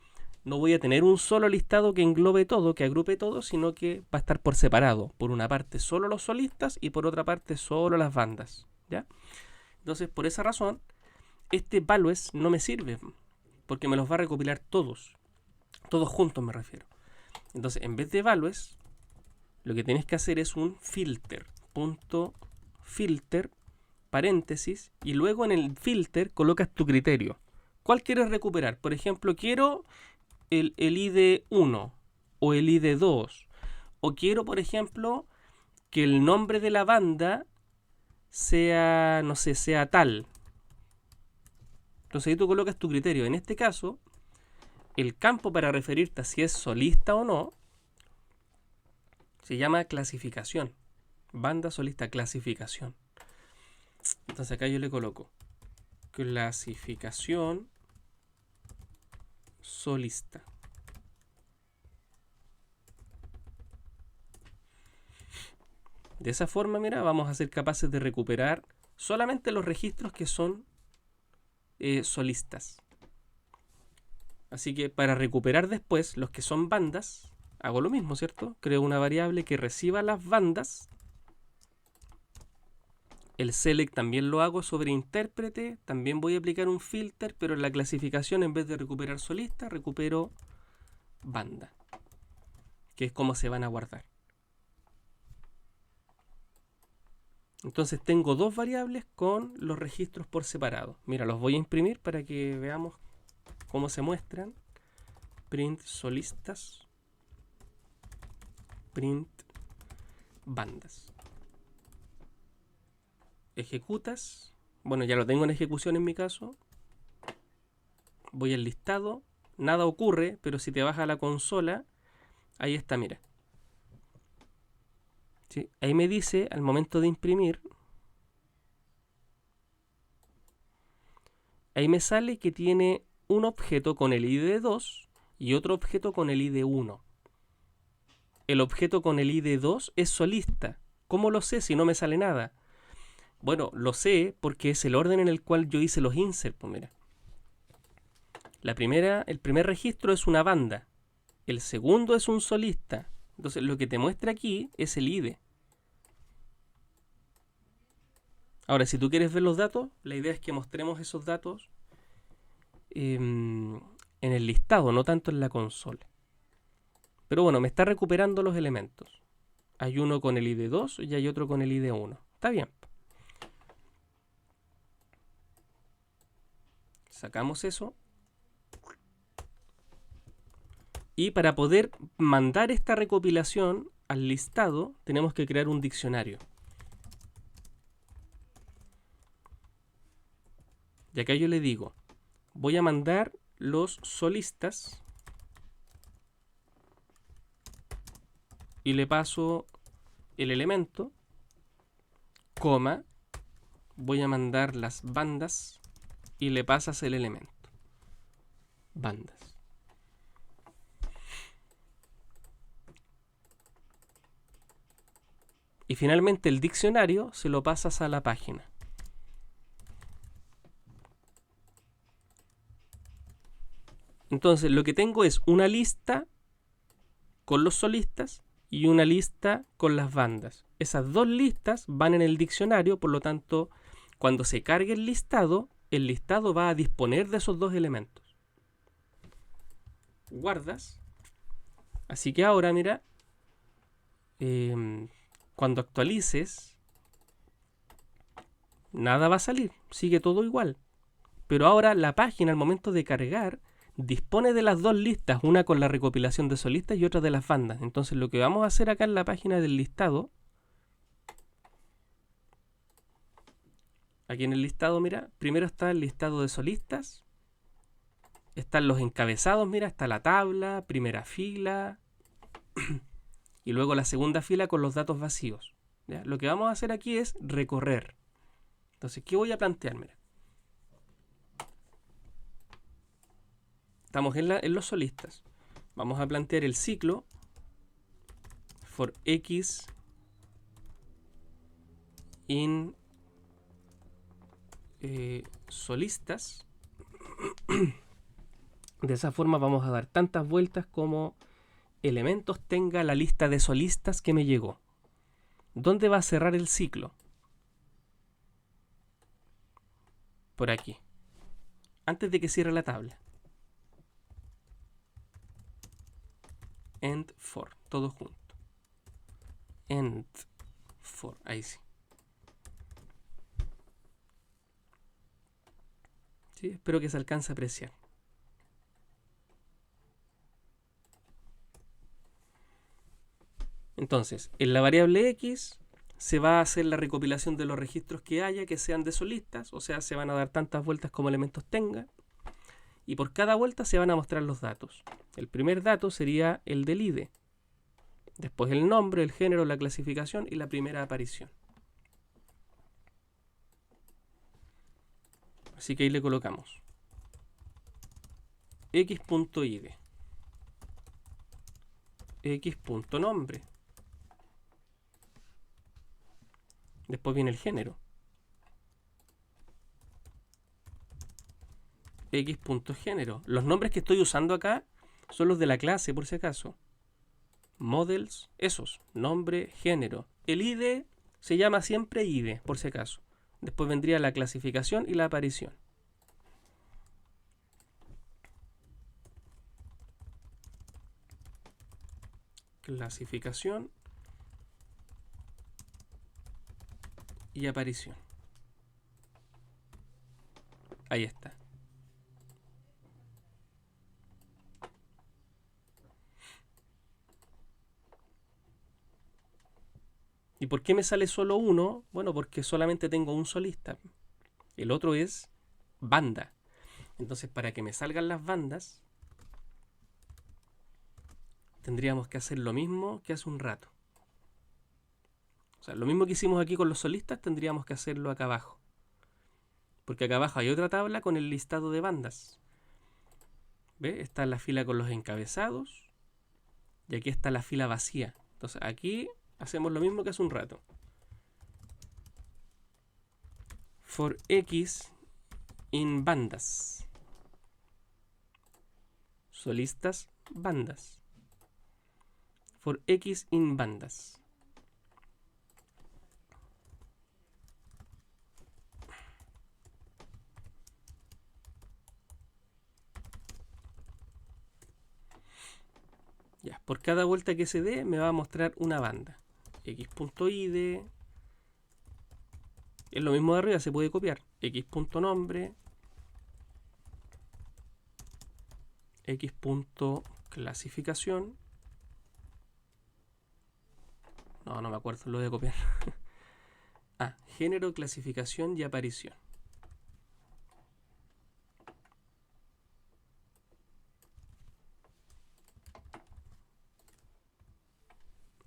no voy a tener un solo listado que englobe todo, que agrupe todo, sino que va a estar por separado. Por una parte solo los solistas y por otra parte solo las bandas. ¿Ya? Entonces, por esa razón, este values no me sirve, porque me los va a recopilar todos. Todos juntos me refiero. Entonces, en vez de values, lo que tienes que hacer es un filter. Filter, paréntesis, y luego en el filter colocas tu criterio. ¿Cuál quieres recuperar? Por ejemplo, quiero el ID 1 o el ID 2. O quiero, por ejemplo, que el nombre de la banda sea, no sé, sea tal. Entonces ahí tú colocas tu criterio. En este caso, el campo para referirte a si es solista o no se llama clasificación. Banda solista, clasificación. Entonces acá yo le coloco clasificación solista. De esa forma, mira, vamos a ser capaces de recuperar solamente los registros que son solistas. Así que para recuperar después los que son bandas, hago lo mismo, ¿cierto? Creo una variable que reciba las bandas. El select también lo hago sobre intérprete. También voy a aplicar un filter, pero en la clasificación, en vez de recuperar solista, recupero banda, que es como se van a guardar. Entonces tengo dos variables con los registros por separado. Mira, los voy a imprimir para que veamos cómo se muestran. Print solistas, print bandas. Ejecutas. Bueno, ya lo tengo en ejecución en mi caso. Voy al listado. Nada ocurre, pero si te vas a la consola, ahí está, mira. ¿Sí? Ahí me dice, al momento de imprimir, ahí me sale que tiene un objeto con el ID 2 y otro objeto con el ID 1. El objeto con el ID 2 es solista. ¿Cómo lo sé si no me sale nada? Bueno, lo sé porque es el orden en el cual yo hice los inserts. Pues mira. El primer registro es una banda. El segundo es un solista. Entonces lo que te muestra aquí es el ID. Ahora, si tú quieres ver los datos, la idea es que mostremos esos datos en el listado, no tanto en la consola. Pero bueno, me está recuperando los elementos. Hay uno con el ID 2 y hay otro con el ID 1. Está bien. Sacamos eso. Y para poder mandar esta recopilación al listado, tenemos que crear un diccionario. Y acá yo le digo, voy a mandar los solistas y le paso el elemento, coma, voy a mandar las bandas y le pasas el elemento, bandas. Y finalmente el diccionario se lo pasas a la página. Entonces lo que tengo es una lista con los solistas y una lista con las bandas. Esas dos listas van en el diccionario, por lo tanto, cuando se cargue el listado va a disponer de esos dos elementos. Guardas. Así que ahora, mira, cuando actualices, nada va a salir, sigue todo igual. Pero ahora la página, al momento de cargar, dispone de las dos listas, una con la recopilación de solistas y otra de las bandas. Entonces lo que vamos a hacer acá en la página del listado, aquí en el listado, mira, primero está el listado de solistas, están los encabezados, mira, está la tabla, primera fila, y luego la segunda fila con los datos vacíos. ¿Ya? Lo que vamos a hacer aquí es recorrer. Entonces, ¿qué voy a plantear? Mira. Estamos en los solistas. Vamos a plantear el ciclo for x in solistas. De esa forma vamos a dar tantas vueltas como elementos tenga la lista de solistas que me llegó. ¿Dónde va a cerrar el ciclo? Por aquí. Antes de que cierre la tabla. End for, todo junto. End for, ahí sí. Sí, espero que se alcance a apreciar. Entonces, en la variable x se va a hacer la recopilación de los registros que haya que sean de solistas, o sea, se van a dar tantas vueltas como elementos tenga, y por cada vuelta se van a mostrar los datos. El primer dato sería el del ID, después el nombre, el género, la clasificación y la primera aparición. Así que ahí le colocamos x.id, x.nombre, después viene el género, x.género. Los nombres que estoy usando acá son los de la clase, por si acaso. Models, esos, nombre, género. El ID se llama siempre ID, por si acaso. Después vendría la clasificación y la aparición. Clasificación y aparición. Ahí está. ¿Y por qué me sale solo uno? Bueno, porque solamente tengo un solista. El otro es banda. Entonces, para que me salgan las bandas, tendríamos que hacer lo mismo que hace un rato. O sea, lo mismo que hicimos aquí con los solistas, tendríamos que hacerlo acá abajo. Porque acá abajo hay otra tabla con el listado de bandas. ¿Ve? Está la fila con los encabezados. Y aquí está la fila vacía. Entonces, aquí hacemos lo mismo que hace un rato. For x in bandas. Solistas, bandas. for X in bandas. Ya, por cada vuelta que se dé me va a mostrar una banda. X.id. Es lo mismo de arriba, se puede copiar. X.nombre. X.clasificación. No me acuerdo, lo voy a copiar. Género, clasificación y aparición.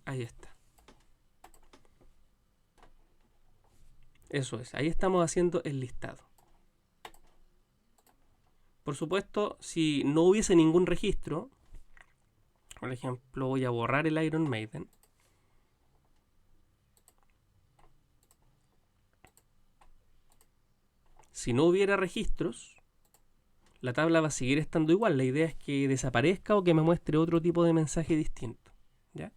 Ahí está. Eso es, ahí estamos haciendo el listado. Por supuesto, si no hubiese ningún registro, por ejemplo, voy a borrar el Iron Maiden. Si no hubiera registros, la tabla va a seguir estando igual. La idea es que desaparezca o que me muestre otro tipo de mensaje distinto. ¿Ya?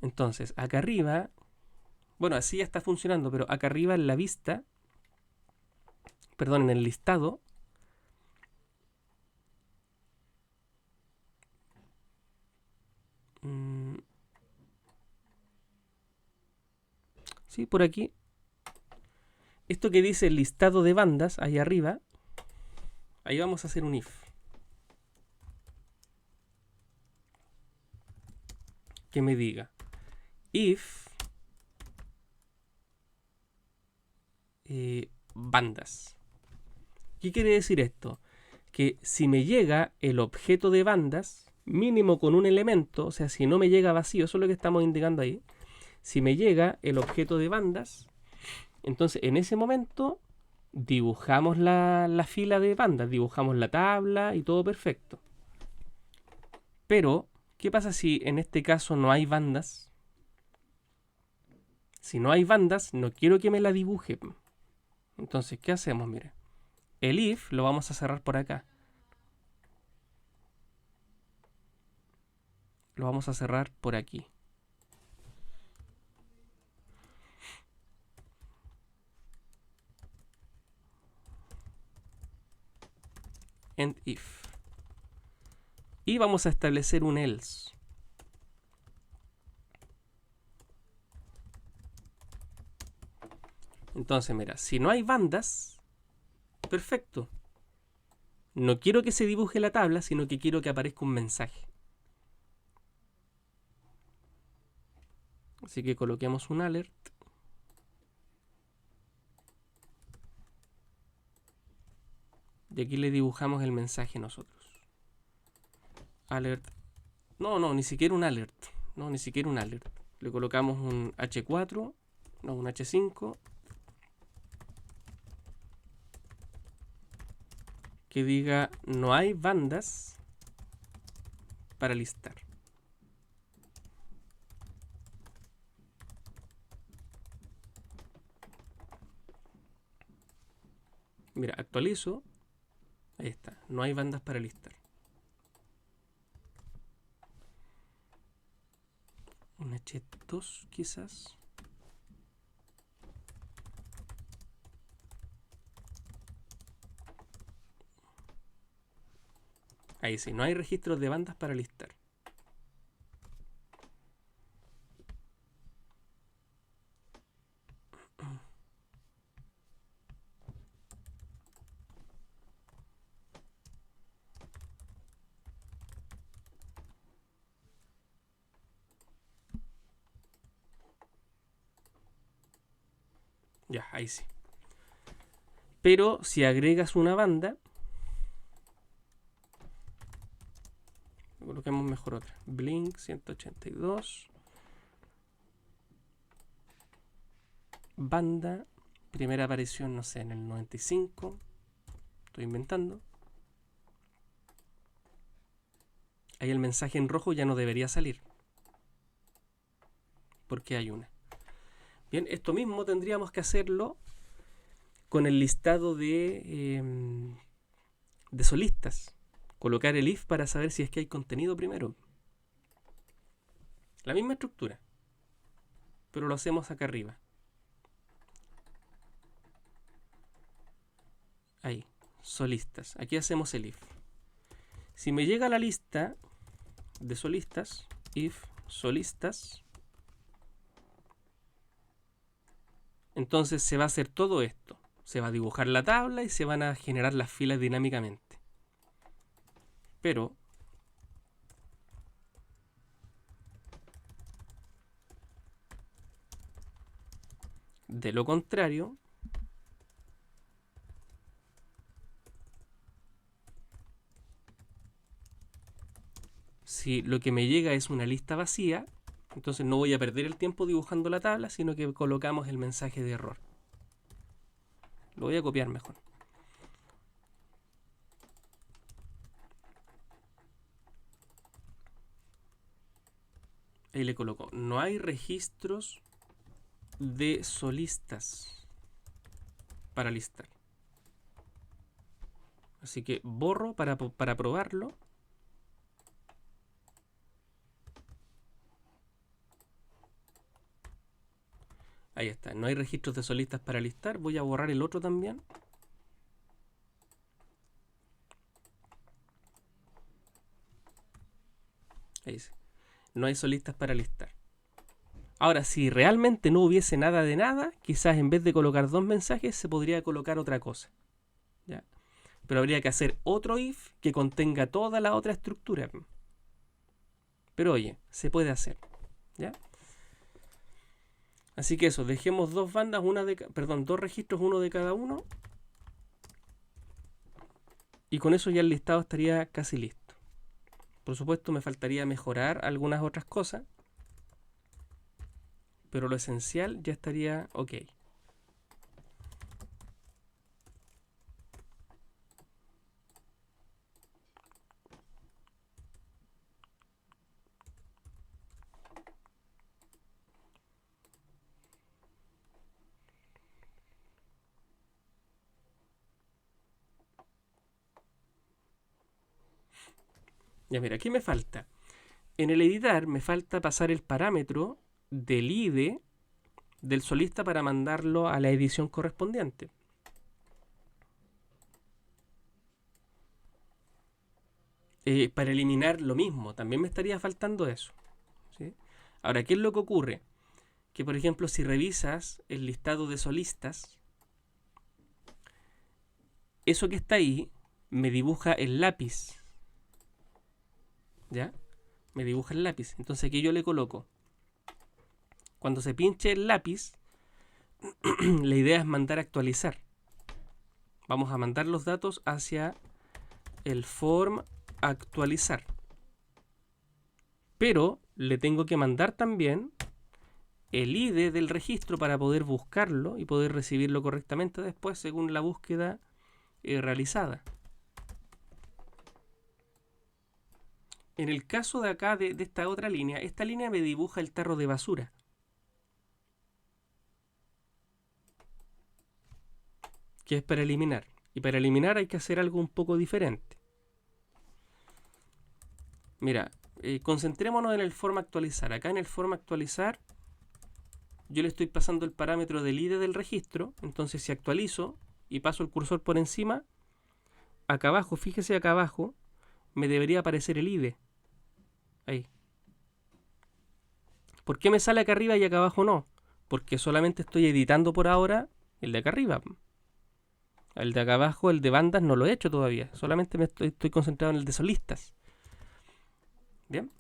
Entonces, acá arriba, bueno, así ya está funcionando, pero acá arriba en la vista, perdón, en el listado, sí, por aquí, esto que dice el listado de bandas, ahí arriba, ahí vamos a hacer un if. Que me diga, if bandas. ¿Qué quiere decir esto? Que si me llega el objeto de bandas, mínimo con un elemento, o sea, si no me llega vacío, eso es lo que estamos indicando ahí. Si me llega el objeto de bandas, entonces en ese momento dibujamos la fila de bandas, dibujamos la tabla y todo perfecto. Pero, ¿qué pasa si en este caso no hay bandas? Si no hay bandas, no quiero que me la dibuje. Entonces, ¿qué hacemos? Mire, el if lo vamos a cerrar por acá. Lo vamos a cerrar por aquí. End if. Y vamos a establecer un else. Entonces, mira, si no hay bandas, perfecto. No quiero que se dibuje la tabla, sino que quiero que aparezca un mensaje. Así que coloquemos un alert. Y aquí le dibujamos el mensaje nosotros. Alert. No, ni siquiera un alert. No, ni siquiera un alert. Le colocamos un H4, no, un H5. Que diga no hay bandas para listar. Mira, actualizo. Ahí está, no hay bandas para listar. Un H2 quizás. Ahí sí, no hay registros de bandas para listar. Ya, ahí sí. Pero si agregas una banda, coloquemos mejor otra. Blink 182. Banda. Primera aparición, no sé, en el 95. Estoy inventando. Ahí el mensaje en rojo ya no debería salir. Porque hay una. Bien, esto mismo tendríamos que hacerlo con el listado de solistas. colocar el if para saber si es que hay contenido primero. La misma estructura, pero lo hacemos acá arriba. Ahí, solistas. Aquí hacemos el if. Si me llega la lista de solistas, if solistas, entonces se va a hacer todo esto. Se va a dibujar la tabla y se van a generar las filas dinámicamente. Pero de lo contrario, si lo que me llega es una lista vacía, entonces no voy a perder el tiempo dibujando la tabla, sino que colocamos el mensaje de error. Lo voy a copiar mejor. Ahí le coloco, no hay registros de solistas para listar. Así que borro para probarlo. Ahí está, no hay registros de solistas para listar. Voy a borrar el otro también. Ahí sí. No hay solistas para listar. Ahora, si realmente no hubiese nada de nada, quizás en vez de colocar dos mensajes, se podría colocar otra cosa. ¿Ya? Pero habría que hacer otro if que contenga toda la otra estructura. Pero oye, se puede hacer. ¿Ya? Así que eso, dejemos dos bandas, dos registros, uno de cada uno. Y con eso ya el listado estaría casi listo. Por supuesto, me faltaría mejorar algunas otras cosas, pero lo esencial ya estaría ok. Ya mira, ¿qué me falta? En el editar me falta pasar el parámetro del ID del solista para mandarlo a la edición correspondiente. Para eliminar lo mismo, también me estaría faltando eso. ¿Sí? Ahora, ¿qué es lo que ocurre? Que por ejemplo, si revisas el listado de solistas, eso que está ahí me dibuja el lápiz. ¿Ya? Me dibuja el lápiz. Entonces aquí yo le coloco. Cuando se pinche el lápiz, la idea es mandar a actualizar. Vamos a mandar los datos hacia el form actualizar. Pero le tengo que mandar también el ID del registro para poder buscarlo y poder recibirlo correctamente después según la búsqueda realizada. En el caso de acá, de esta otra línea, esta línea me dibuja el tarro de basura. Que es para eliminar. Y para eliminar hay que hacer algo un poco diferente. Mira, concentrémonos en el forma actualizar. Acá en el forma actualizar, yo le estoy pasando el parámetro del ID del registro. Entonces si actualizo y paso el cursor por encima, acá abajo, fíjese acá abajo, me debería aparecer el ID. Ahí. ¿Por qué me sale acá arriba y acá abajo no? Porque solamente estoy editando por ahora el de acá arriba. El de acá abajo, el de bandas, no lo he hecho todavía. Solamente estoy concentrado en el de solistas. Bien.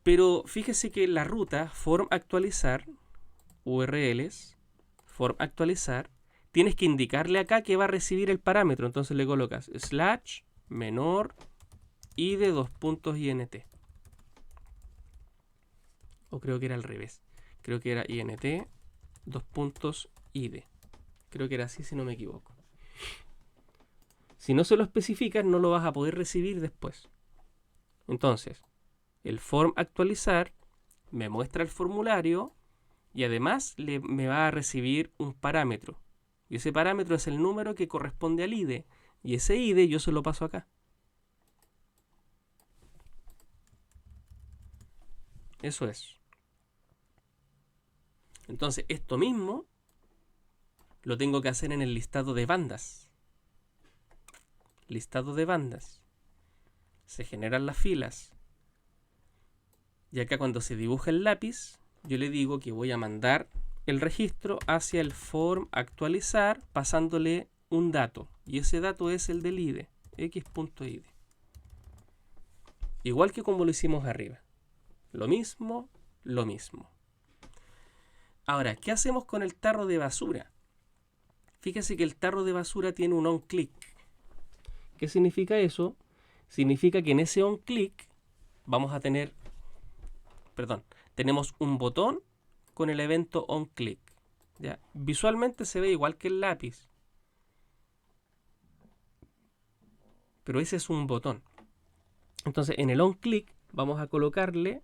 Pero fíjese que la ruta form actualizar, URLs, form actualizar, tienes que indicarle acá que va a recibir el parámetro. Entonces le colocas slash menor id int. O creo que era al revés. Creo que era int id. Creo que era así si no me equivoco. Si no se lo especificas, no lo vas a poder recibir después. Entonces, el form actualizar me muestra el formulario y además me va a recibir un parámetro. Y ese parámetro es el número que corresponde al ID. Y ese ID yo se lo paso acá. Eso es. Entonces, esto mismo lo tengo que hacer en el listado de bandas. Listado de bandas. Se generan las filas. Y acá cuando se dibuja el lápiz, yo le digo que voy a mandar el registro hacia el form actualizar pasándole un dato. Y ese dato es el del ID, x.id. Igual que como lo hicimos arriba. Lo mismo, lo mismo. Ahora, ¿qué hacemos con el tarro de basura? Fíjese que el tarro de basura tiene un onClick. ¿Qué significa eso? Significa que en ese onClick vamos a tener, tenemos un botón con el evento onClick. ¿Ya? Visualmente se ve igual que el lápiz, pero ese es un botón. Entonces en el onClick vamos a colocarle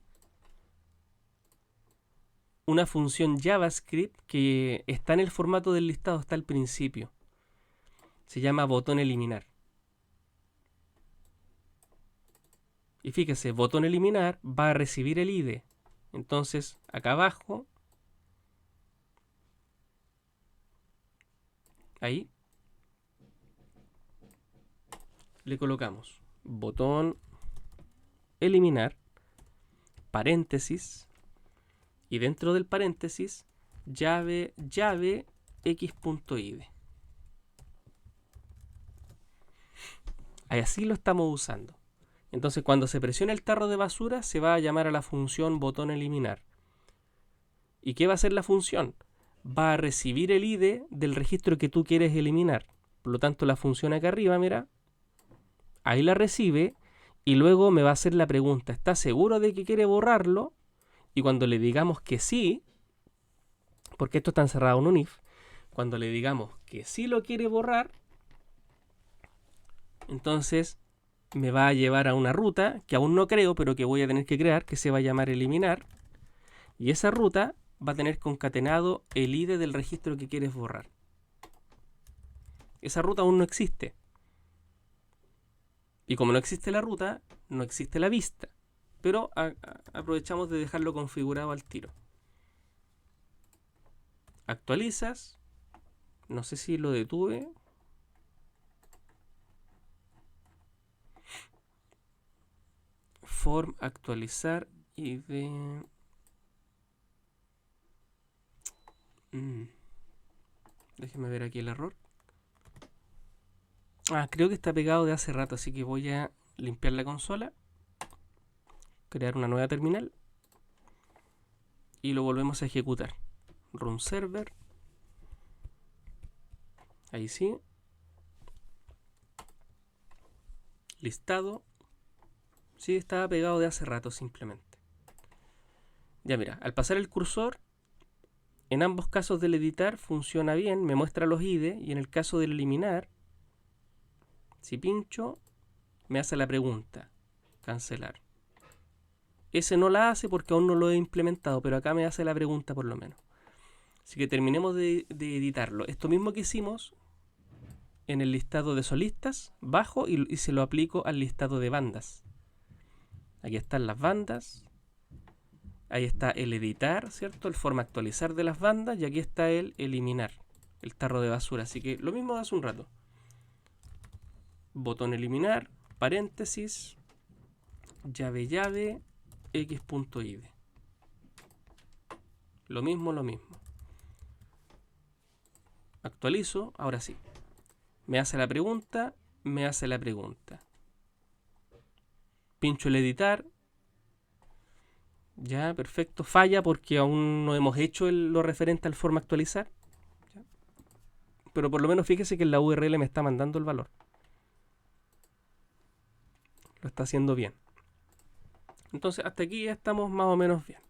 una función JavaScript que está en el formato del listado, está al principio. Se llama botón eliminar. Y fíjese, botón eliminar va a recibir el ID. Entonces, acá abajo, ahí, le colocamos botón eliminar, paréntesis, y dentro del paréntesis, llave x.id. Así lo estamos usando. Entonces, cuando se presiona el tarro de basura, se va a llamar a la función botón eliminar. ¿Y qué va a hacer la función? Va a recibir el ID del registro que tú quieres eliminar. Por lo tanto, la función acá arriba, mira, ahí la recibe y luego me va a hacer la pregunta, ¿está seguro de que quiere borrarlo? Y cuando le digamos que sí, porque esto está encerrado en un if, cuando le digamos que sí lo quiere borrar, entonces me va a llevar a una ruta que aún no creo, pero que voy a tener que crear, que se va a llamar eliminar. Y esa ruta va a tener concatenado el ID del registro que quieres borrar. Esa ruta aún no existe. Y como no existe la ruta, no existe la vista. Pero aprovechamos de dejarlo configurado al tiro. Actualizas. No sé si lo detuve. Form actualizar ID. Déjeme ver aquí el error. Creo que está pegado de hace rato, así que voy a limpiar la consola, crear una nueva terminal y lo volvemos a ejecutar. Run server. Ahí sí. Listado. Sí, estaba pegado de hace rato simplemente. Ya mira, al pasar el cursor, en ambos casos del editar funciona bien, me muestra los ID, y en el caso del eliminar, si pincho, me hace la pregunta, cancelar. Ese no la hace porque aún no lo he implementado, pero acá me hace la pregunta por lo menos. Así que terminemos de editarlo. Esto mismo que hicimos en el listado de solistas, bajo y se lo aplico al listado de bandas. Aquí están las bandas. Ahí está el editar, ¿cierto? El forma actualizar de las bandas. Y aquí está el eliminar, el tarro de basura. Así que lo mismo de hace un rato. Botón eliminar, paréntesis, llave x.id. Lo mismo. Actualizo, ahora sí. Me hace la pregunta. Pincho el editar. Ya, perfecto. Falla porque aún no hemos hecho lo referente al forma actualizar. ¿Ya? Pero por lo menos fíjese que en la URL me está mandando el valor. Lo está haciendo bien. Entonces hasta aquí ya estamos más o menos bien.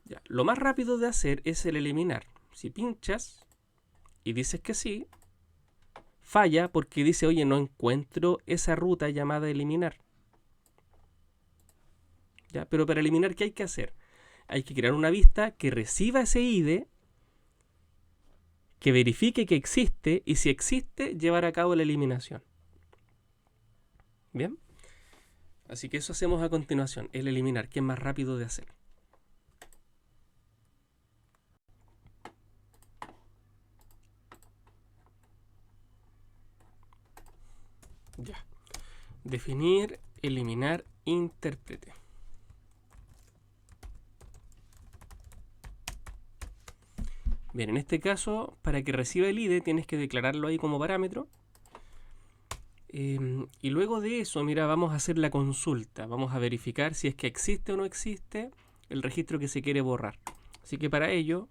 Ya, lo más rápido de hacer es el eliminar. Si pinchas y dices que sí, falla porque dice, oye, no encuentro esa ruta llamada eliminar. ¿Ya? Pero para eliminar, ¿qué hay que hacer? Hay que crear una vista que reciba ese ID, que verifique que existe y si existe, llevar a cabo la eliminación. Bien, así que eso hacemos a continuación, el eliminar, que es más rápido de hacer. Ya. Definir, eliminar, intérprete. Bien, en este caso, para que reciba el ID tienes que declararlo ahí como parámetro. Y luego de eso, mira, vamos a hacer la consulta. Vamos a verificar si es que existe o no existe el registro que se quiere borrar. Así que para ello,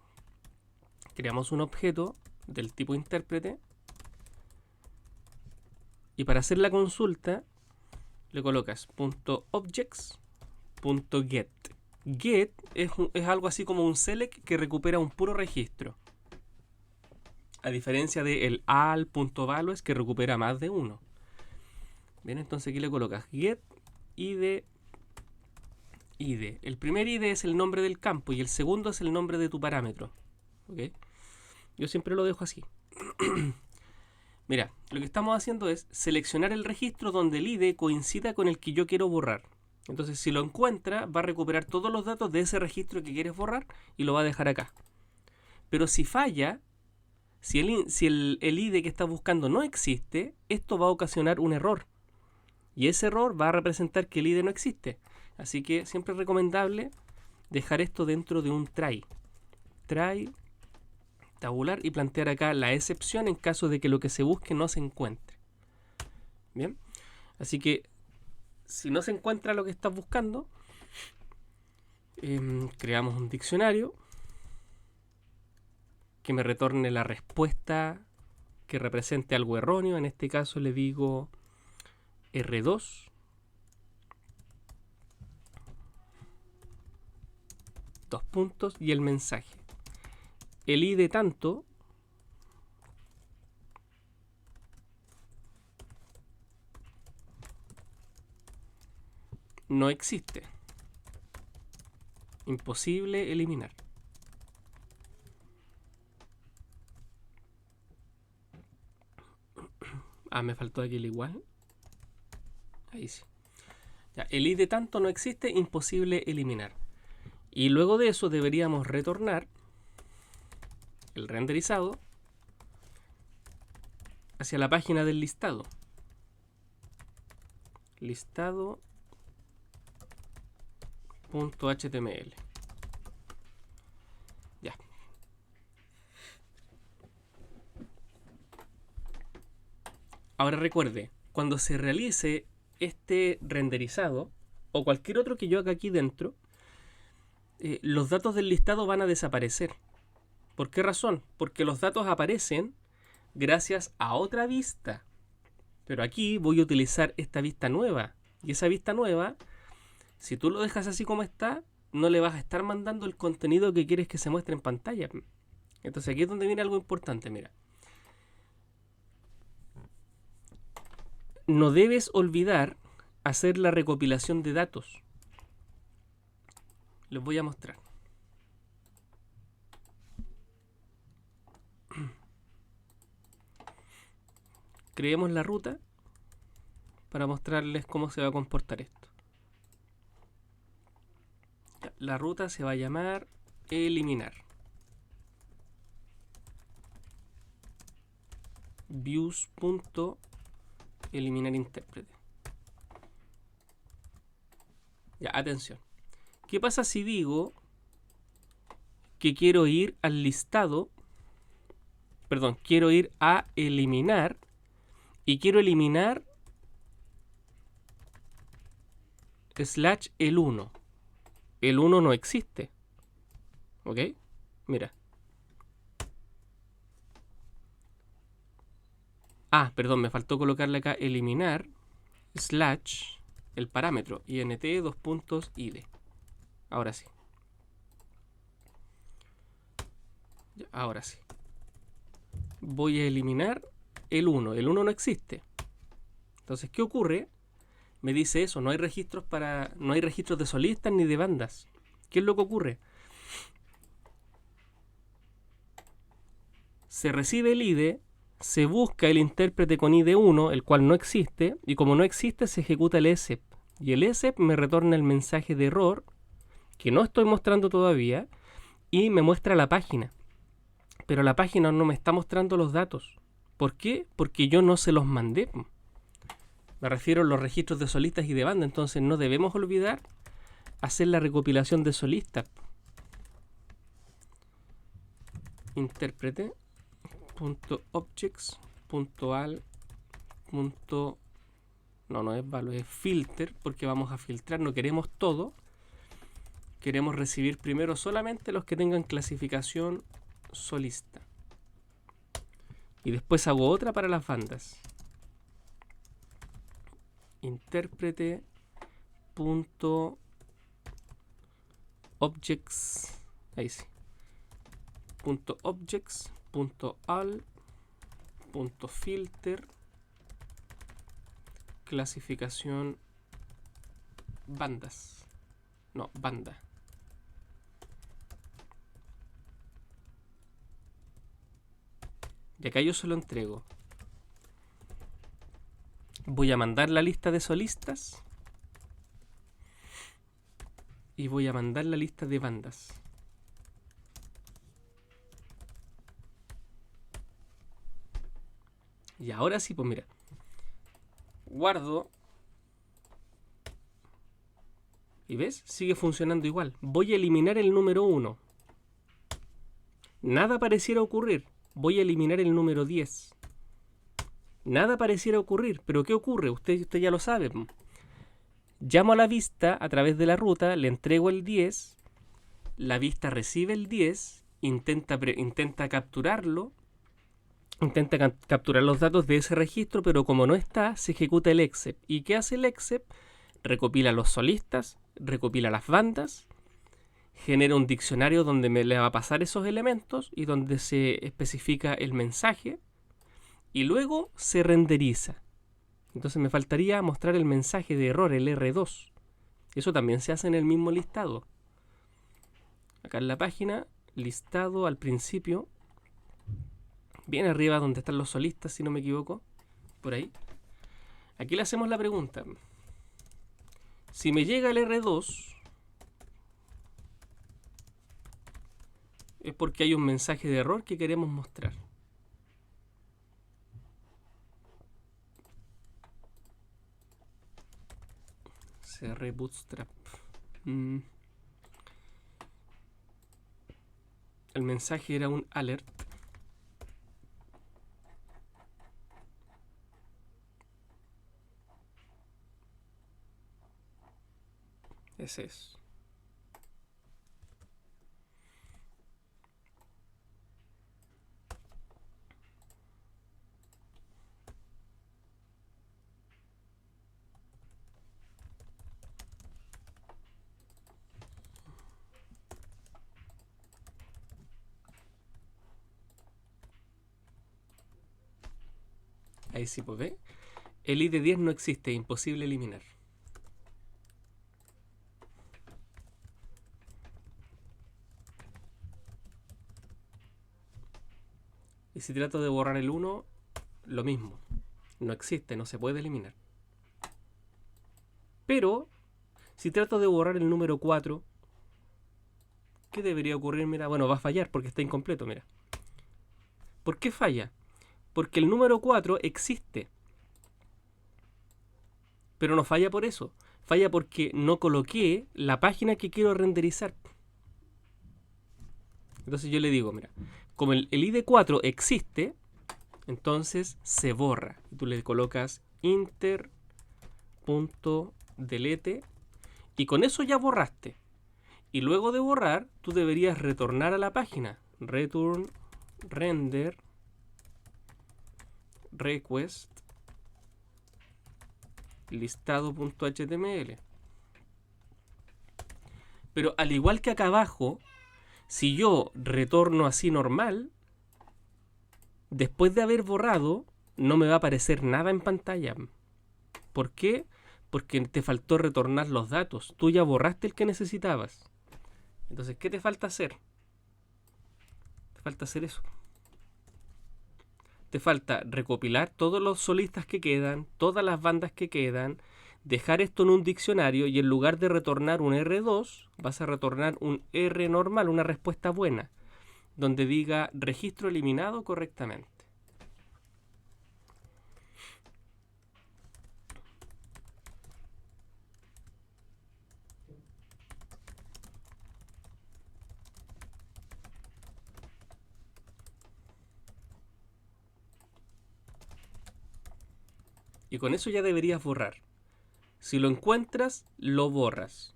creamos un objeto del tipo intérprete. Y para hacer la consulta, le colocas .objects.get. Get es algo así como un select que recupera un puro registro. A diferencia del al.values que recupera más de uno. Bien, entonces aquí le colocas get id. El primer id es el nombre del campo y el segundo es el nombre de tu parámetro. ¿Okay? Yo siempre lo dejo así. Mira, lo que estamos haciendo es seleccionar el registro donde el id coincida con el que yo quiero borrar. Entonces, si lo encuentra, va a recuperar todos los datos de ese registro que quieres borrar y lo va a dejar acá. Pero si falla, si el id que estás buscando no existe, esto va a ocasionar un error. Y ese error va a representar que el id no existe. Así que siempre es recomendable dejar esto dentro de un try. Try tabular y plantear acá la excepción en caso de que lo que se busque no se encuentre. Bien, así que si no se encuentra lo que estás buscando, creamos un diccionario que me retorne la respuesta que represente algo erróneo. En este caso le digo R2. Dos puntos y el mensaje. El id tanto no existe. Imposible eliminar. Ah, me faltó aquí el igual. Ahí sí. Ya, el id tanto no existe, imposible eliminar. Y luego de eso deberíamos retornar el renderizado hacia la página del listado. Listado.html. Ya. Ahora recuerde, cuando se realice este renderizado o cualquier otro que yo haga aquí dentro, los datos del listado van a desaparecer. ¿Por qué razón? Porque los datos aparecen gracias a otra vista. Pero aquí voy a utilizar esta vista nueva. Y esa vista nueva, si tú lo dejas así como está, no le vas a estar mandando el contenido que quieres que se muestre en pantalla. Entonces aquí es donde viene algo importante, mira. No debes olvidar hacer la recopilación de datos. Les voy a mostrar. Creemos la ruta para mostrarles cómo se va a comportar esto. La ruta se va a llamar eliminar. Views.eliminar intérprete. Ya, atención. ¿Qué pasa si digo que quiero ir al listado? Perdón, quiero ir a eliminar y quiero eliminar / el 1. El 1 no existe. ¿Ok? Mira. Ah, perdón, me faltó colocarle acá eliminar / el parámetro int id. Ahora sí. Ahora sí. Voy a eliminar el 1. El 1 no existe. Entonces, ¿qué ocurre? Me dice eso, no hay registros de solistas ni de bandas. ¿Qué es lo que ocurre? Se recibe el ID, se busca el intérprete con ID 1, el cual no existe, y como no existe se ejecuta el ESEP. Y el ESEP me retorna el mensaje de error, que no estoy mostrando todavía, y me muestra la página. Pero la página no me está mostrando los datos. ¿Por qué? Porque yo no se los mandé. Me refiero a los registros de solistas y de banda, entonces no debemos olvidar hacer la recopilación de solistas. Intérprete.objects.al. No es value, es filter, porque vamos a filtrar, no queremos todo. Queremos recibir primero solamente los que tengan clasificación solista. Y después hago otra para las bandas. Intérprete.objects. Ahí sí. .objects.al.filter clasificación bandas. No, banda. Y acá yo se lo entrego. Voy a mandar la lista de solistas y voy a mandar la lista de bandas. Y ahora sí, pues mira, guardo y ves, sigue funcionando igual. Voy a eliminar el número 1. Nada pareciera ocurrir. Voy a eliminar el número 10. Nada pareciera ocurrir, pero ¿qué ocurre? Usted ya lo sabe. Llamo a la vista a través de la ruta, le entrego el 10, la vista recibe el 10, intenta capturarlo, intenta capturar los datos de ese registro, pero como no está, se ejecuta el exec. ¿Y qué hace el exec? Recopila los solistas, recopila las bandas, genera un diccionario donde me le va a pasar esos elementos y donde se especifica el mensaje y luego se renderiza. Entonces me faltaría mostrar el mensaje de error, el R2. Eso también se hace en el mismo listado. Acá en la página, listado al principio, bien arriba donde están los solistas, si no me equivoco, por ahí. Aquí le hacemos la pregunta. Si me llega el R2, es porque hay un mensaje de error que queremos mostrar. CR Bootstrap. El mensaje era un alert. Ese es. Ahí sí, pues ve. El ID 10 no existe, imposible eliminar. Y si trato de borrar el 1, lo mismo. No existe, no se puede eliminar. Pero, si trato de borrar el número 4, ¿qué debería ocurrir? Mira, bueno, va a fallar porque está incompleto, mira. ¿Por qué falla? Porque el número 4 existe. Pero no falla por eso. Falla porque no coloqué la página que quiero renderizar. Entonces yo le digo, mira, como el ID 4 existe, entonces se borra. Tú le colocas inter.delete y con eso ya borraste. Y luego de borrar, tú deberías retornar a la página. Return render request listado.html. Pero al igual que acá abajo, si yo retorno así normal, después de haber borrado, no me va a aparecer nada en pantalla. ¿Por qué? Porque te faltó retornar los datos. Tú ya borraste el que necesitabas. Entonces, ¿qué te falta hacer? Te falta hacer eso. te falta recopilar todos los solistas que quedan, todas las bandas que quedan, dejar esto en un diccionario y en lugar de retornar un R2, vas a retornar un R normal, una respuesta buena, donde diga registro eliminado correctamente. Y con eso ya deberías borrar. Si lo encuentras, lo borras.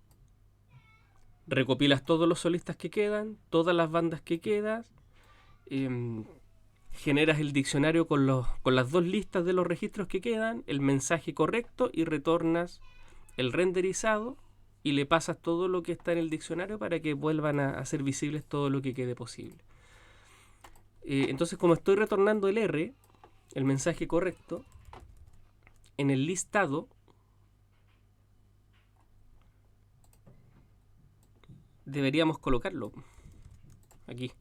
Recopilas todos los solistas que quedan, todas las bandas que quedan, generas el diccionario con las dos listas de los registros que quedan, el mensaje correcto y retornas el renderizado y le pasas todo lo que está en el diccionario para que vuelvan a ser visibles todo lo que quede posible. Entonces, como estoy retornando el R, el mensaje correcto, en el listado deberíamos colocarlo aquí.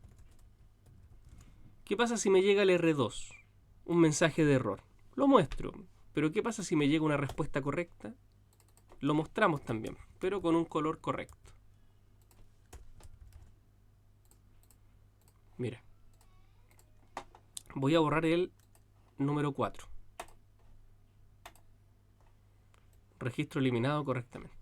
¿Qué pasa si me llega el R2? Un mensaje de error. Lo muestro. Pero ¿qué pasa si me llega una respuesta correcta? Lo mostramos también, pero con un color correcto. Mira. Voy a borrar el número 4. Registro eliminado correctamente.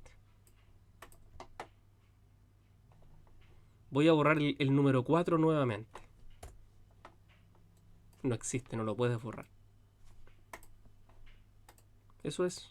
Voy a borrar el número 4 nuevamente. No existe, no lo puedes borrar. Eso es.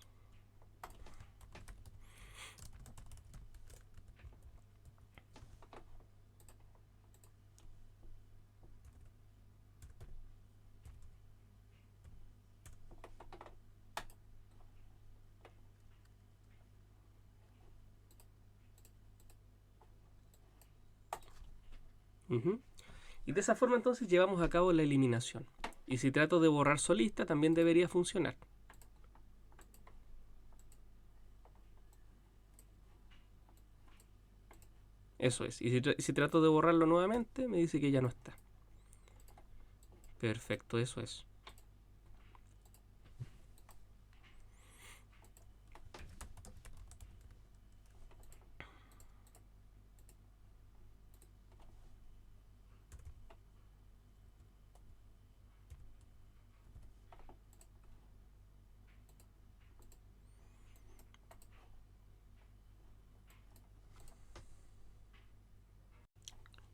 Y de esa forma entonces llevamos a cabo la eliminación. Y si trato de borrar solista también debería funcionar. Eso es. Y si trato de borrarlo nuevamente me dice que ya no está. Perfecto, eso es.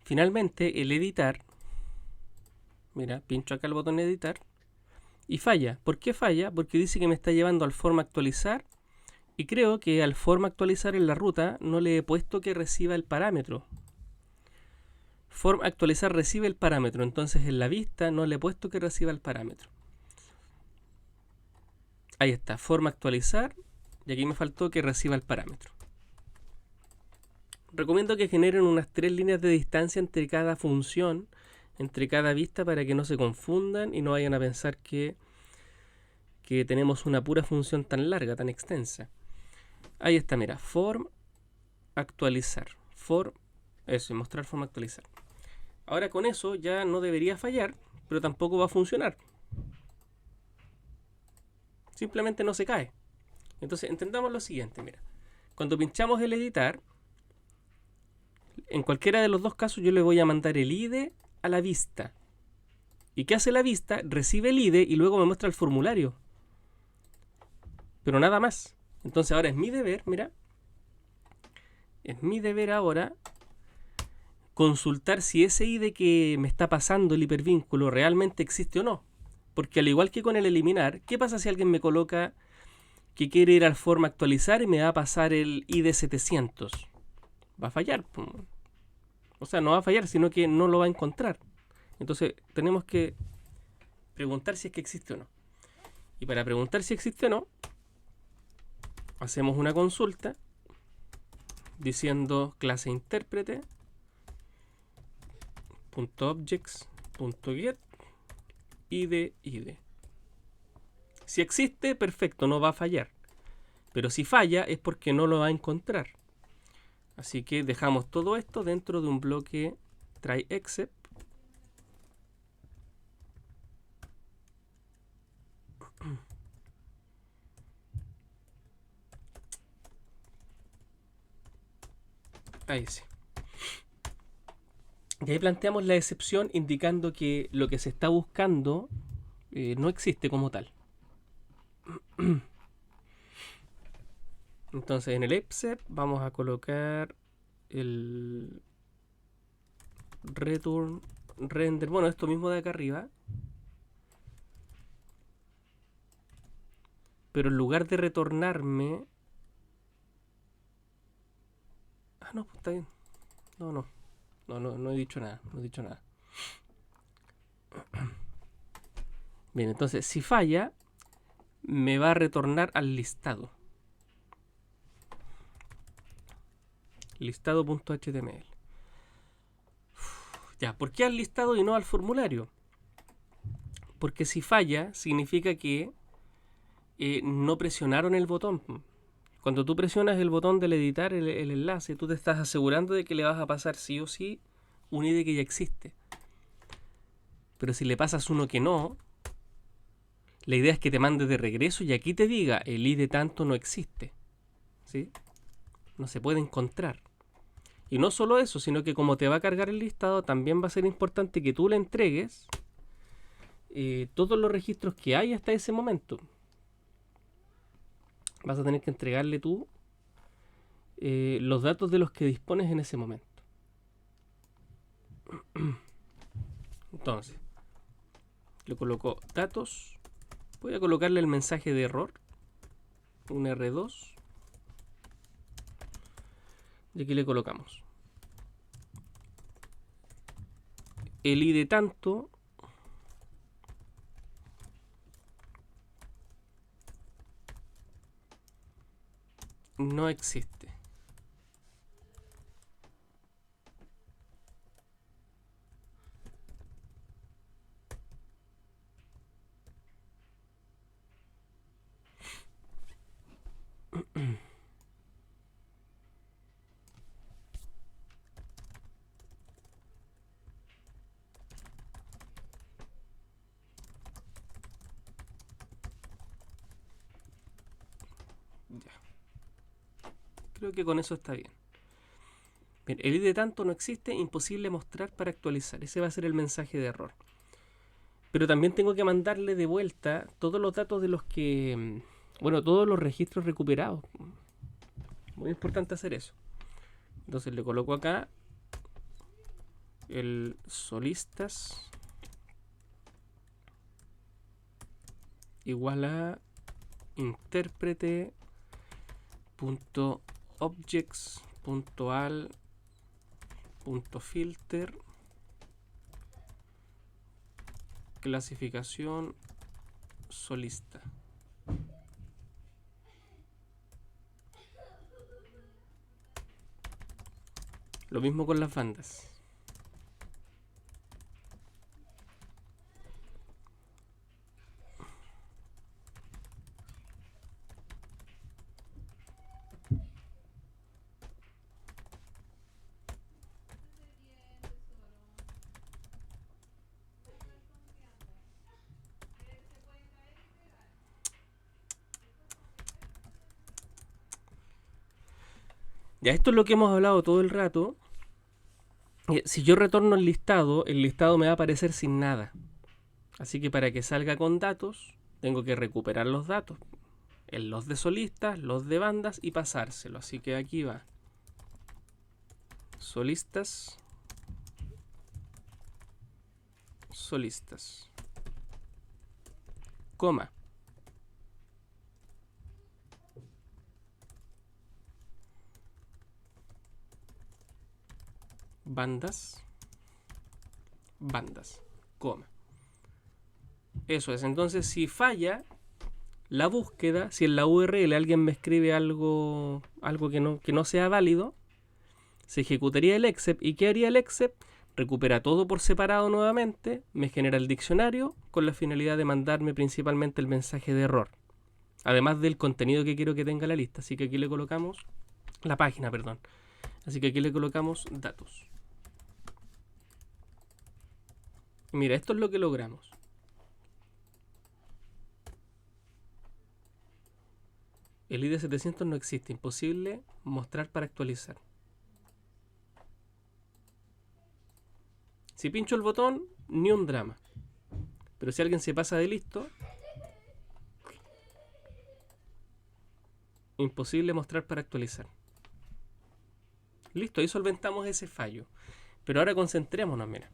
Finalmente, el editar, mira, pincho acá el botón editar y falla. ¿Por qué falla? Porque dice que me está llevando al forma actualizar y creo que al forma actualizar en la ruta no le he puesto que reciba el parámetro. Form actualizar recibe el parámetro, entonces en la vista no le he puesto que reciba el parámetro. Ahí está, forma actualizar y aquí me faltó que reciba el parámetro. Recomiendo que generen unas 3 líneas de distancia entre cada función, entre cada vista, para que no se confundan y no vayan a pensar que tenemos una pura función tan larga, tan extensa. Ahí está, mira, form actualizar, eso, mostrar forma actualizar. Ahora con eso ya no debería fallar, pero tampoco va a funcionar. Simplemente no se cae. Entonces entendamos lo siguiente, mira, cuando pinchamos el editar, en cualquiera de los dos casos yo le voy a mandar el IDE a la vista. ¿Y qué hace la vista? Recibe el IDE y luego me muestra el formulario. Pero nada más. Entonces ahora es mi deber, mira. Es mi deber ahora consultar si ese IDE que me está pasando el hipervínculo realmente existe o no. Porque al igual que con el eliminar, ¿qué pasa si alguien me coloca que quiere ir al forma actualizar y me va a pasar el IDE 700? Va a fallar. O sea, no va a fallar, sino que no lo va a encontrar. Entonces tenemos que preguntar si es que existe o no. Y para preguntar si existe o no, hacemos una consulta diciendo clase intérprete .objects.get id. Si existe, perfecto, no va a fallar. Pero si falla es porque no lo va a encontrar. Así que dejamos todo esto dentro de un bloque try except Ahí sí. Y ahí planteamos la excepción indicando que lo que se está buscando no existe como tal. Entonces en el except vamos a colocar el return render, bueno, esto mismo de acá arriba, pero en lugar de retornarme, no, pues está bien, no he dicho nada, no he dicho nada. Bien, entonces si falla me va a retornar al listado, listado.html. Ya, ¿por qué al listado y no al formulario? Porque si falla significa que no presionaron el botón. Cuando tú presionas el botón del editar el enlace, tú te estás asegurando de que le vas a pasar sí o sí un ID que ya existe. Pero si le pasas uno que no, la idea es que te mande de regreso y aquí te diga el ID tanto no existe, ¿sí? No se puede encontrar. Y no solo eso, sino que como te va a cargar el listado, también va a ser importante que tú le entregues todos los registros que hay hasta ese momento. Vas a tener que entregarle tú los datos de los que dispones en ese momento. Entonces, le coloco datos. Voy a colocarle el mensaje de error, un R2. Y aquí le colocamos el ID tanto no existe. Ya. Creo que con eso está bien. Bien, el ID tanto no existe, imposible mostrar para actualizar. Ese va a ser el mensaje de error. Pero también tengo que mandarle de vuelta todos los datos de los que... Bueno, todos los registros recuperados. Muy importante hacer eso. Entonces le coloco acá el solistas igual a intérprete.objects.al.filter clasificación solista. Lo mismo con las bandas. Ya, esto es lo que hemos hablado todo el rato. Si yo retorno el listado me va a aparecer sin nada. Así que para que salga con datos, tengo que recuperar los datos. Los de solistas, los de bandas y pasárselo. Así que aquí va. Solistas. Solistas. Coma. Bandas. Bandas. Coma. Eso es. Entonces, si falla la búsqueda, si en la URL alguien me escribe algo que no sea válido, se ejecutaría el except. ¿Y qué haría el except? Recupera todo por separado nuevamente, me genera el diccionario con la finalidad de mandarme principalmente el mensaje de error, además del contenido que quiero que tenga la lista. Así que aquí le colocamos la página, perdón. Así que aquí le colocamos datos. Y mira, esto es lo que logramos. El ID 700 no existe, imposible mostrar para actualizar. Si pincho el botón, ni un drama. Pero si alguien se pasa de listo, imposible mostrar para actualizar. Listo, ahí solventamos ese fallo. Pero ahora concentrémonos, mira.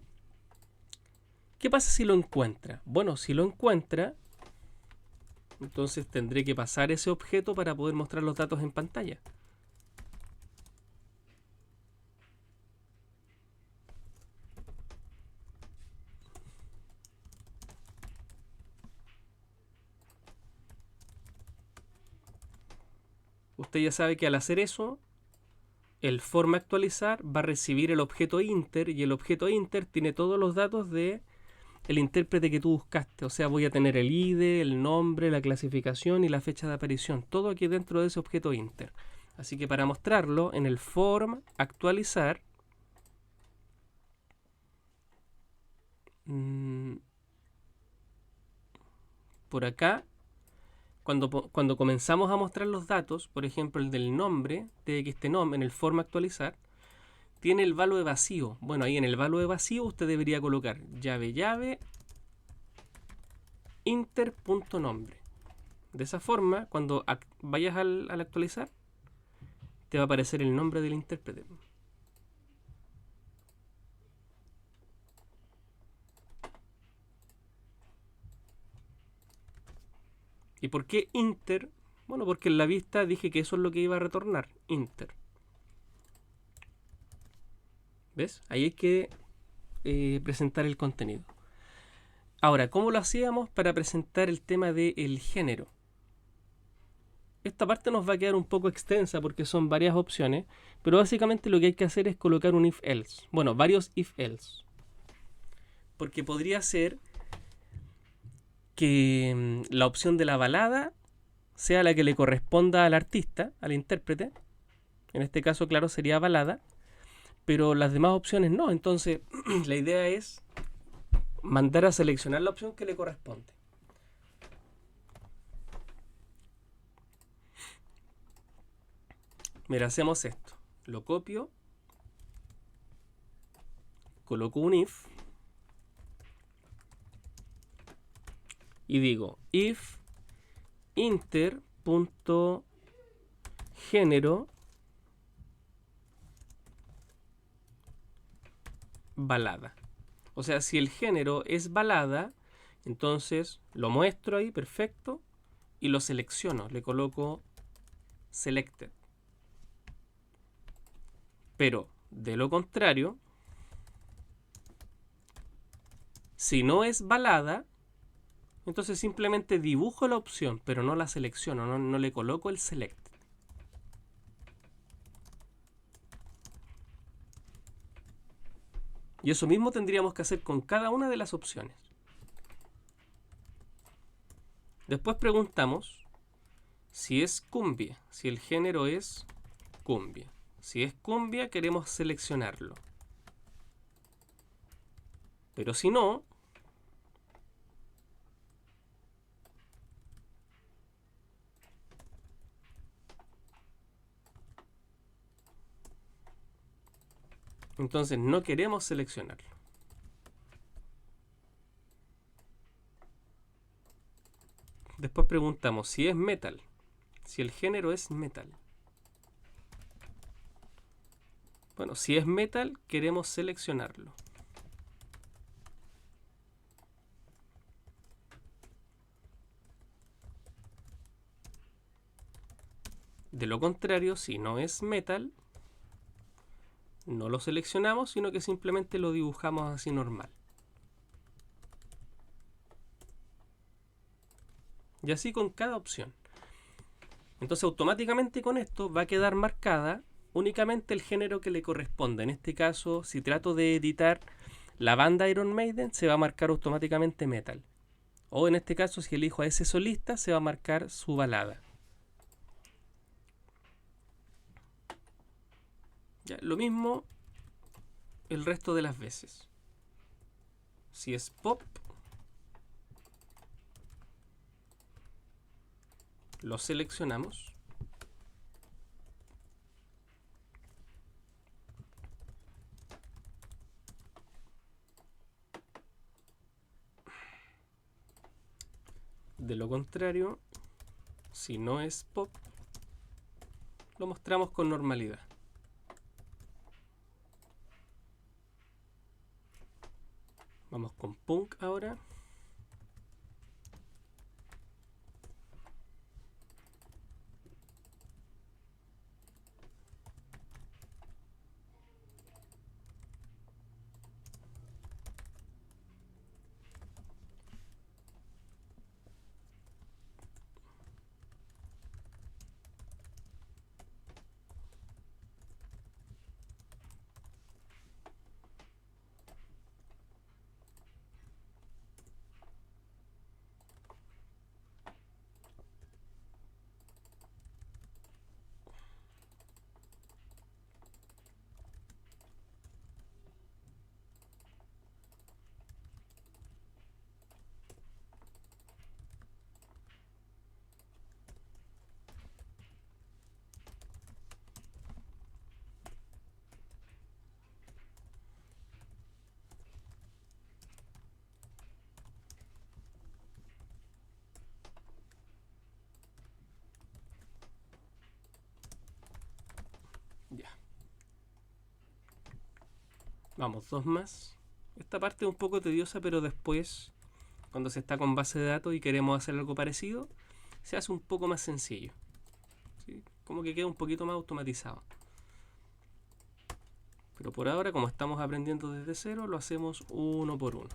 ¿Qué pasa si lo encuentra? Bueno, si lo encuentra, entonces tendré que pasar ese objeto para poder mostrar los datos en pantalla. Usted ya sabe que al hacer eso, el forma actualizar va a recibir el objeto inter y el objeto inter tiene todos los datos de el intérprete que tú buscaste. O sea, voy a tener el ID, el nombre, la clasificación y la fecha de aparición. Todo aquí dentro de ese objeto inter. Así que para mostrarlo, en el form actualizar, por acá, cuando comenzamos a mostrar los datos, por ejemplo el del nombre, de que este nombre en el form actualizar, tiene el value vacío. Bueno, ahí en el value vacío usted debería colocar llave inter.nombre. De esa forma, cuando vayas al actualizar, te va a aparecer el nombre del intérprete. ¿Y por qué inter? Bueno, porque en la vista dije que eso es lo que iba a retornar, inter. ¿Ves? Ahí hay que presentar el contenido. Ahora, ¿cómo lo hacíamos para presentar el tema del género? Esta parte nos va a quedar un poco extensa porque son varias opciones, pero básicamente lo que hay que hacer es colocar un if-else. Bueno, varios if-else. Porque podría ser que la opción de la balada sea la que le corresponda al artista, al intérprete. En este caso, claro, sería balada. Pero las demás opciones no. Entonces, la idea es mandar a seleccionar la opción que le corresponde. Mira, hacemos esto. Lo copio. Coloco un if. Y digo if inter.género balada. O sea, si el género es balada, entonces lo muestro ahí, perfecto, y lo selecciono. Le coloco selected. Pero, de lo contrario, si no es balada, entonces simplemente dibujo la opción, pero no la selecciono, no le coloco el select. Y eso mismo tendríamos que hacer con cada una de las opciones. Después preguntamos si es cumbia, si el género es cumbia. Si es cumbia, queremos seleccionarlo. Pero si no, entonces no queremos seleccionarlo. Después preguntamos si es metal, si el género es metal. Bueno, si es metal, queremos seleccionarlo. De lo contrario, si no es metal, no lo seleccionamos, sino que simplemente lo dibujamos así normal. Y así con cada opción. Entonces automáticamente con esto va a quedar marcada únicamente el género que le corresponde. En este caso, si trato de editar la banda Iron Maiden, se va a marcar automáticamente metal. O en este caso, si elijo a ese solista, se va a marcar su balada. Ya, lo mismo el resto de las veces. Si es pop, lo seleccionamos. De lo contrario, si no es pop, lo mostramos con normalidad. Vamos con punk ahora. Ya. Vamos, dos más. Esta parte es un poco tediosa, pero después, cuando se está con base de datos y queremos hacer algo parecido, se hace un poco más sencillo. ¿Sí? Como que queda un poquito más automatizado. Pero por ahora, como estamos aprendiendo desde cero, lo hacemos uno por uno.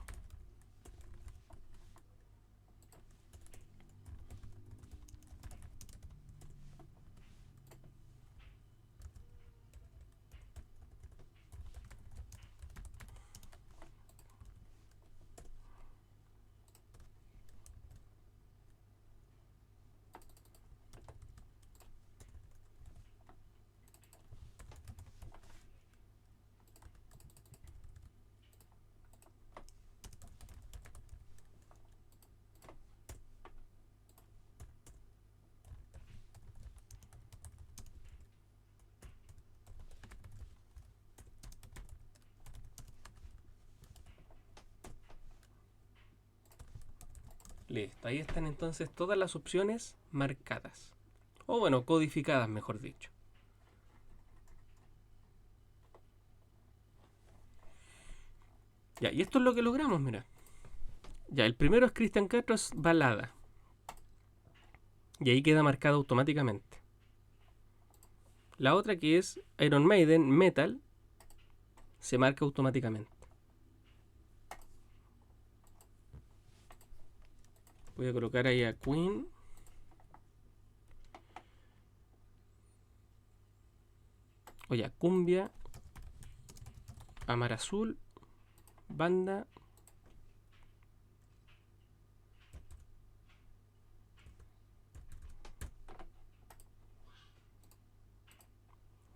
Listo, ahí están entonces todas las opciones marcadas. O bueno, codificadas, mejor dicho. Ya, y esto es lo que logramos, mira. Ya, el primero es Cristian Castro, es balada. Y ahí queda marcado automáticamente. La otra que es Iron Maiden, metal, se marca automáticamente. Voy a colocar ahí a Queen. Oye, a cumbia. A Mar Azul. Banda.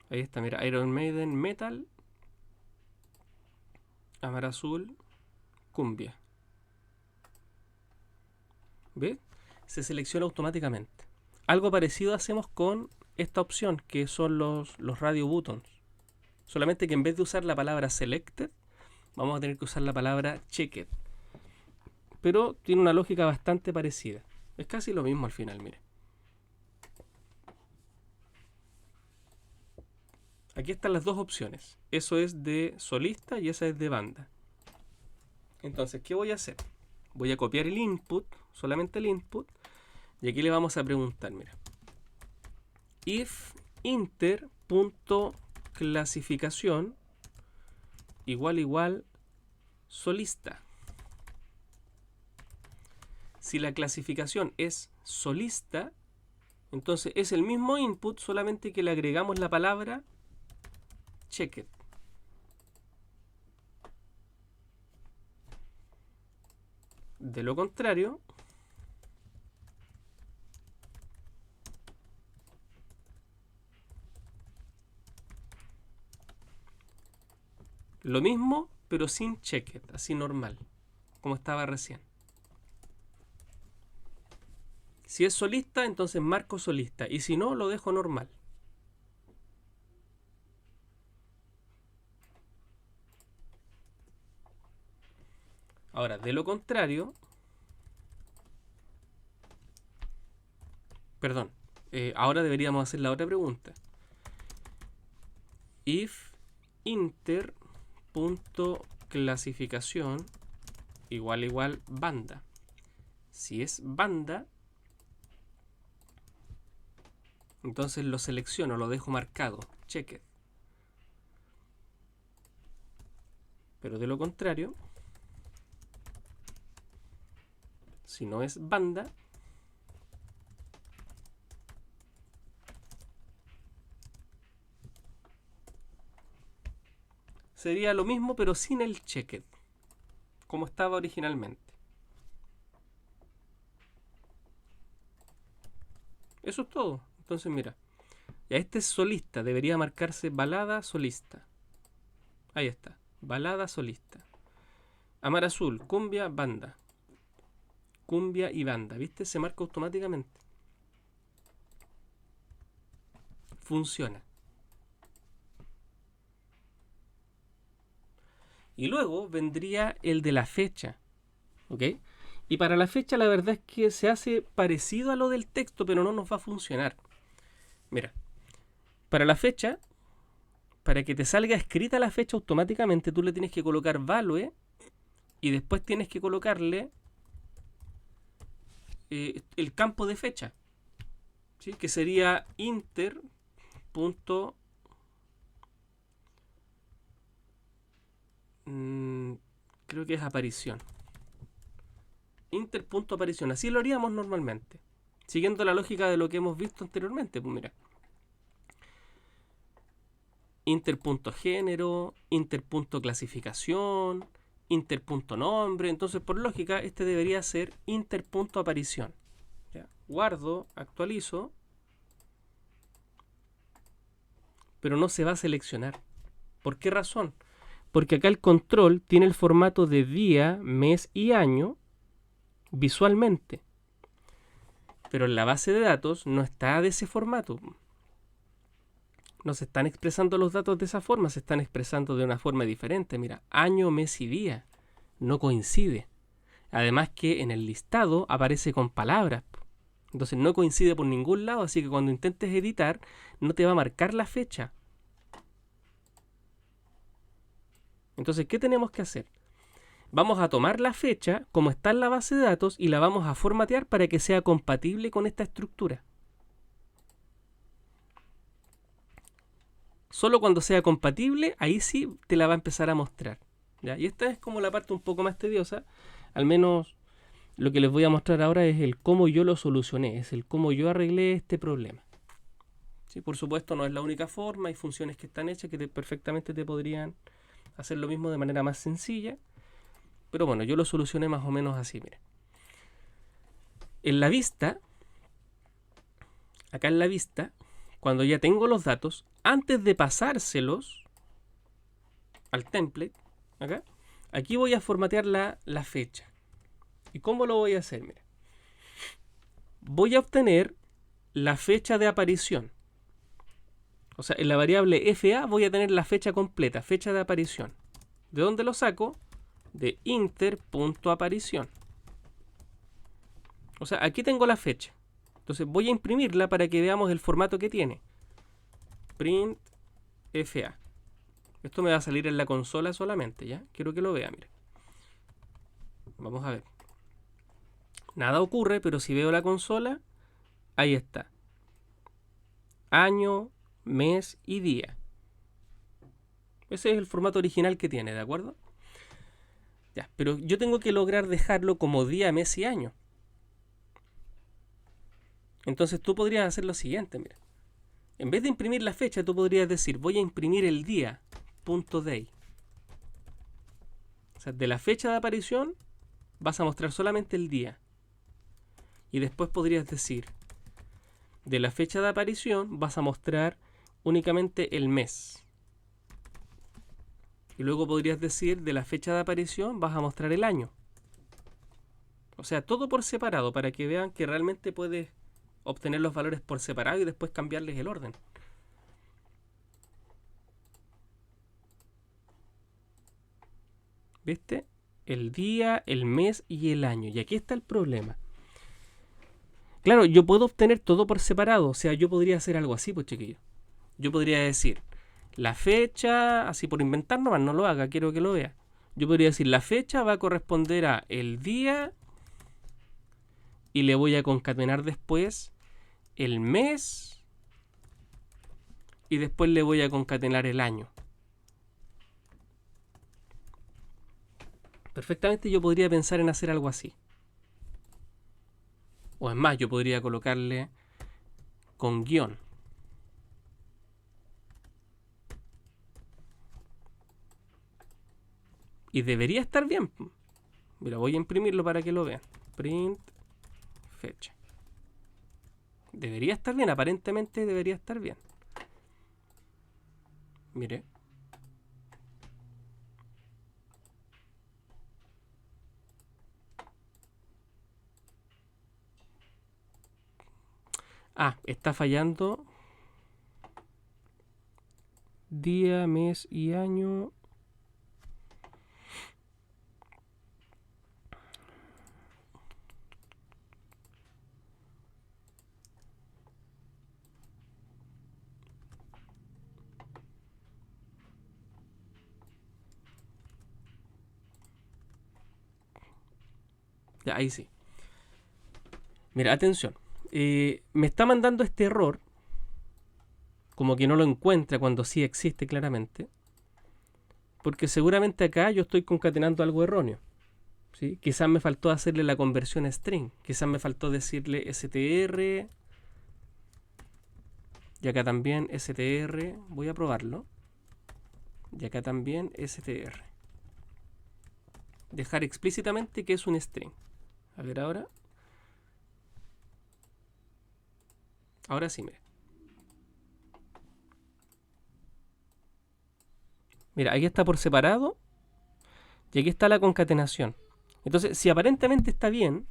Ahí está, mira, Iron Maiden, metal. A Mar Azul, cumbia. ¿Ves? Se selecciona automáticamente. Algo parecido hacemos con esta opción, que son los radio buttons. Solamente que en vez de usar la palabra selected, vamos a tener que usar la palabra checked. Pero tiene una lógica bastante parecida. Es casi lo mismo al final, mire. Aquí están las dos opciones. Eso es de solista y esa es de banda. Entonces, ¿qué voy a hacer? Voy a copiar el input, solamente el input, y aquí le vamos a preguntar, mira. If inter.clasificación igual solista. Si la clasificación es solista, entonces es el mismo input, solamente que le agregamos la palabra checked. De lo contrario, lo mismo, pero sin checked, así normal, como estaba recién. Si es solista, entonces marco solista, y si no, lo dejo normal. Ahora, de lo contrario, Perdón, ahora deberíamos hacer la otra pregunta. If inter.clasificación igual banda. Si es banda, entonces lo selecciono, lo dejo marcado, checked. Pero de lo contrario, si no es banda, sería lo mismo pero sin el checked, como estaba originalmente. Eso es todo. Entonces mira, ya este es solista, debería marcarse balada solista. Ahí está, balada solista. Amar Azul, cumbia, banda. Cumbia y banda, ¿viste? Se marca automáticamente. Funciona. Y luego vendría el de la fecha, ¿ok? Y para la fecha la verdad es que se hace parecido a lo del texto, pero no nos va a funcionar. Mira, para la fecha, para que te salga escrita la fecha automáticamente, tú le tienes que colocar value y después tienes que colocarle el campo de fecha, ¿sí? Que sería inter. Creo que es aparición. Inter.aparición. Así lo haríamos normalmente, siguiendo la lógica de lo que hemos visto anteriormente. Pues mira, inter.género, inter.clasificación, inter.nombre. Entonces, por lógica, este debería ser inter.aparición. ¿Ya? Guardo, actualizo, pero no se va a seleccionar. ¿Por qué razón? Porque acá el control tiene el formato de día, mes y año visualmente, pero en la base de datos no está de ese formato. No se están expresando los datos de esa forma, se están expresando de una forma diferente. Mira, año, mes y día no coincide. Además que en el listado aparece con palabras. Entonces no coincide por ningún lado, así que cuando intentes editar no te va a marcar la fecha. Entonces, ¿qué tenemos que hacer? Vamos a tomar la fecha como está en la base de datos y la vamos a formatear para que sea compatible con esta estructura. Solo cuando sea compatible, ahí sí te la va a empezar a mostrar, ¿ya? Y esta es como la parte un poco más tediosa. Al menos lo que les voy a mostrar ahora es el cómo yo lo solucioné, es el cómo yo arreglé este problema. ¿Sí? Por supuesto no es la única forma, hay funciones que están hechas que perfectamente te podrían hacer lo mismo de manera más sencilla. Pero bueno, yo lo solucioné más o menos así, mira. En la vista, acá en la vista, cuando ya tengo los datos, antes de pasárselos al template, acá, aquí voy a formatear la fecha. ¿Y cómo lo voy a hacer? Mira. Voy a obtener la fecha de aparición. O sea, en la variable FA voy a tener la fecha completa, fecha de aparición. ¿De dónde lo saco? De inter.aparición. O sea, aquí tengo la fecha. Entonces voy a imprimirla para que veamos el formato que tiene. Print FA. Esto me va a salir en la consola solamente, ¿ya? Quiero que lo vea, mira. Vamos a ver. Nada ocurre, pero si veo la consola, ahí está. Año, mes y día. Ese es el formato original que tiene, ¿de acuerdo? Ya, pero yo tengo que lograr dejarlo como día, mes y año. Entonces tú podrías hacer lo siguiente, mira. En vez de imprimir la fecha, tú podrías decir, voy a imprimir el día, .day. O sea, de la fecha de aparición vas a mostrar solamente el día. Y después podrías decir, de la fecha de aparición vas a mostrar únicamente el mes. Y luego podrías decir, de la fecha de aparición vas a mostrar el año. O sea, todo por separado, para que vean que realmente puedes obtener los valores por separado y después cambiarles el orden. ¿Viste? El día, el mes y el año. Y aquí está el problema. Claro, yo puedo obtener todo por separado. O sea, yo podría hacer algo así, pues chiquillos. Yo podría decir la fecha, así por inventar nomás, no lo haga, quiero que lo vea. Yo podría decir la fecha va a corresponder a el día y le voy a concatenar después el mes y después le voy a concatenar el año. Perfectamente yo podría pensar en hacer algo así. O es más, yo podría colocarle con guión. Y debería estar bien. Mira, voy a imprimirlo para que lo vean. Print fecha. Debería estar bien, aparentemente debería estar bien. Mire. Ah, está fallando. Día, mes y año. Ya, ahí sí. Mira, atención. Me está mandando este error. Como que no lo encuentra cuando sí existe claramente. Porque seguramente acá yo estoy concatenando algo erróneo. ¿Sí? Quizás me faltó hacerle la conversión a string. Quizás me faltó decirle str. Y acá también str. Voy a probarlo. Y acá también str. Dejar explícitamente que es un string. A ver ahora. Ahora sí, mira. Mira, aquí está por separado. Y aquí está la concatenación. Entonces, si aparentemente está bien,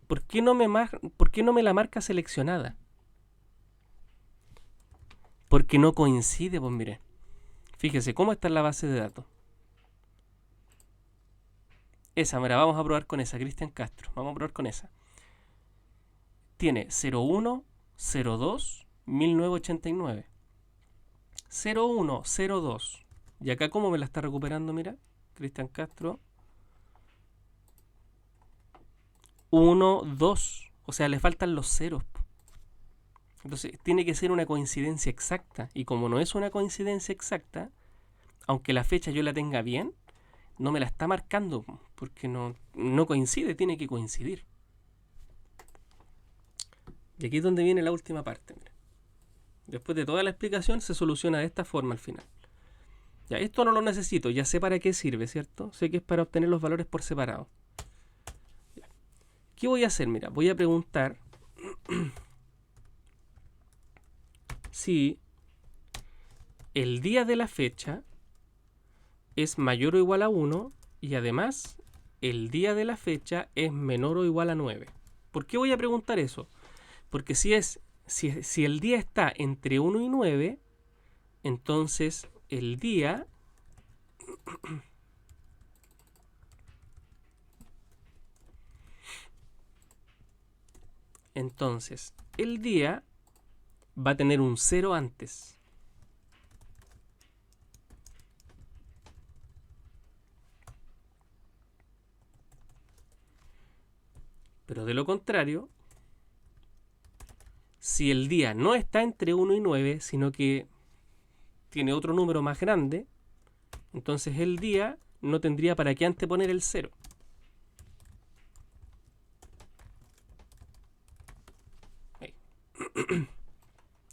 ¿por qué no me la marca seleccionada? Porque no coincide, pues mire. Fíjese cómo está en la base de datos. Esa, mira, vamos a probar con esa, Cristian Castro. Vamos a probar con esa. Tiene 01, 02, 1989. 01, 02. Y acá, ¿cómo me la está recuperando? Mira, Cristian Castro. 1, 2. O sea, le faltan los ceros. Entonces, tiene que ser una coincidencia exacta. Y como no es una coincidencia exacta, aunque la fecha yo la tenga bien, no me la está marcando. Porque no coincide, tiene que coincidir. Y aquí es donde viene la última parte. Mira. Después de toda la explicación, se soluciona de esta forma al final. Ya, esto no lo necesito, ya sé para qué sirve, ¿cierto? Sé que es para obtener los valores por separado. Ya. ¿Qué voy a hacer? Mira, voy a preguntar si el día de la fecha es mayor o igual a 1 y además el día de la fecha es menor o igual a 9. ¿Por qué voy a preguntar eso? Porque si el día está entre 1 y 9, entonces el día va a tener un 0 antes. Pero de lo contrario, si el día no está entre 1 y 9, sino que tiene otro número más grande, entonces el día no tendría para qué anteponer el 0.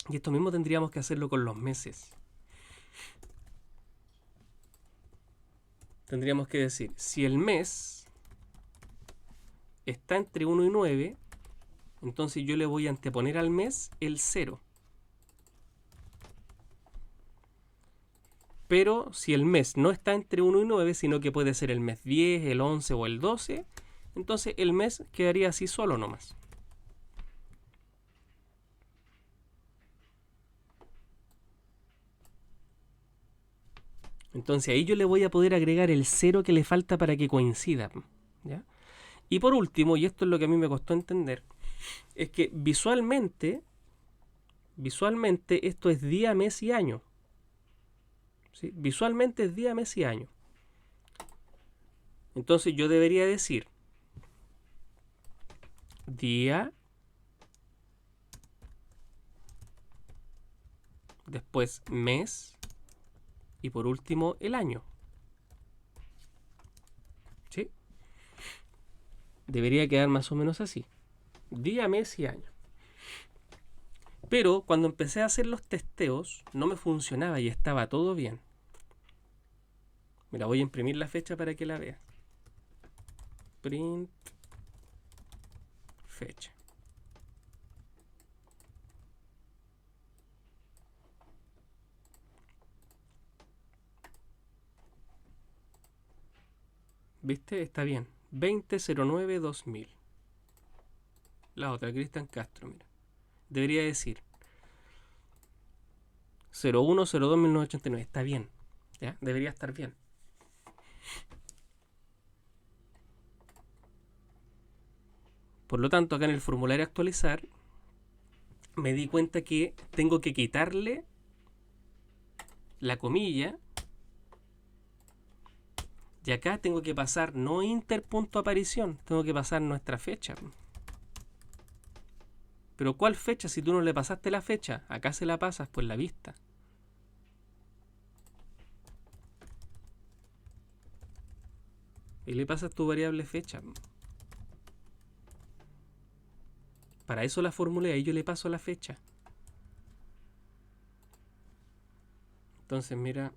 Y esto mismo tendríamos que hacerlo con los meses. Tendríamos que decir, si el mes está entre 1 y 9, entonces yo le voy a anteponer al mes el 0. Pero si el mes no está entre 1 y 9, sino que puede ser el mes 10, el 11 o el 12, entonces el mes quedaría así solo nomás. Entonces ahí yo le voy a poder agregar el 0 que le falta para que coincida. ¿Ya? Y por último, y esto es lo que a mí me costó entender, es que visualmente esto es día, mes y año. ¿Sí? Visualmente es día, mes y año. Entonces yo debería decir día, después mes y por último el año. ¿Sí? Debería quedar más o menos así. Día, mes y año. Pero cuando empecé a hacer los testeos no me funcionaba y estaba todo bien. Mira, voy a imprimir la fecha para que la veas. Print fecha. ¿Viste? Está bien. 2009-2000. La otra, Cristian Castro, mira. Debería decir 01-02-1989. Está bien. ¿Ya? Debería estar bien. Por lo tanto, acá en el formulario actualizar, me di cuenta que tengo que quitarle la comilla. Y acá tengo que pasar no inter.aparición, tengo que pasar nuestra fecha. Pero ¿cuál fecha si tú no le pasaste la fecha? Acá se la pasas, pues la vista. Y le pasas tu variable fecha. Para eso la formulé, ahí yo le paso la fecha. Entonces, mira,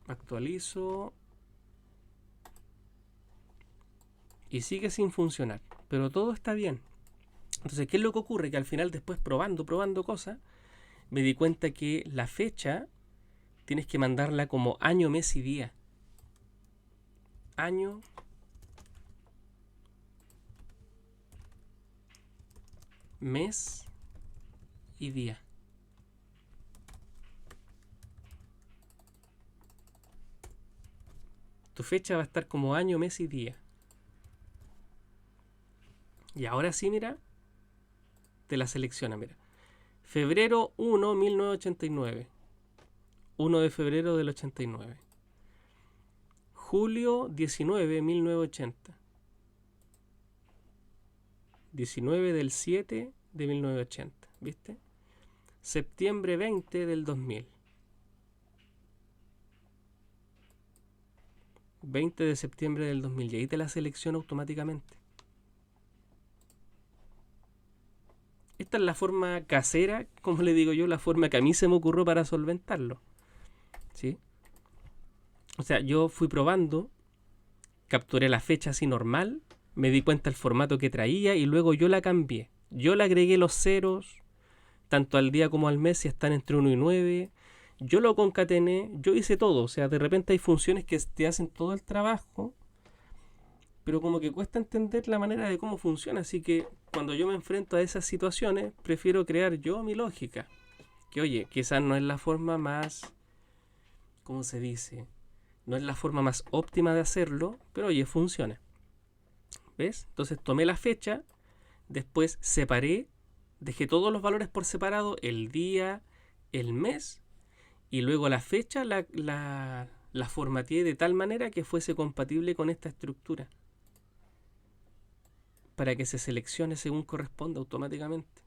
actualizo. Y sigue sin funcionar. Pero todo está bien. Entonces, ¿qué es lo que ocurre? Que al final, después probando cosas, me di cuenta que la fecha tienes que mandarla como año, mes y día. Año, mes y día. Tu fecha va a estar como año, mes y día. Y ahora sí, mira, te la selecciona, mira. Febrero 1, 1989. 1 de febrero del 89. Julio 19, 1980. 19 del 7 de 1980. ¿Viste? Septiembre 20 del 2000. 20 de septiembre del 2000. Y ahí te la selecciona automáticamente. Esta es la forma casera, como le digo yo, la forma que a mí se me ocurrió para solventarlo. ¿Sí? O sea, yo fui probando, capturé la fecha así normal, me di cuenta del formato que traía y luego yo la cambié. Yo le agregué los ceros, tanto al día como al mes, si están entre 1 y 9. Yo lo concatené, yo hice todo. O sea, de repente hay funciones que te hacen todo el trabajo, pero como que cuesta entender la manera de cómo funciona. Así que cuando yo me enfrento a esas situaciones, prefiero crear yo mi lógica. Que oye, quizás no es la forma más, ¿cómo se dice? No es la forma más óptima de hacerlo, pero oye, funciona. ¿Ves? Entonces tomé la fecha, después separé, dejé todos los valores por separado, el día, el mes, y luego la fecha la formateé de tal manera que fuese compatible con esta estructura, para que se seleccione según corresponda automáticamente.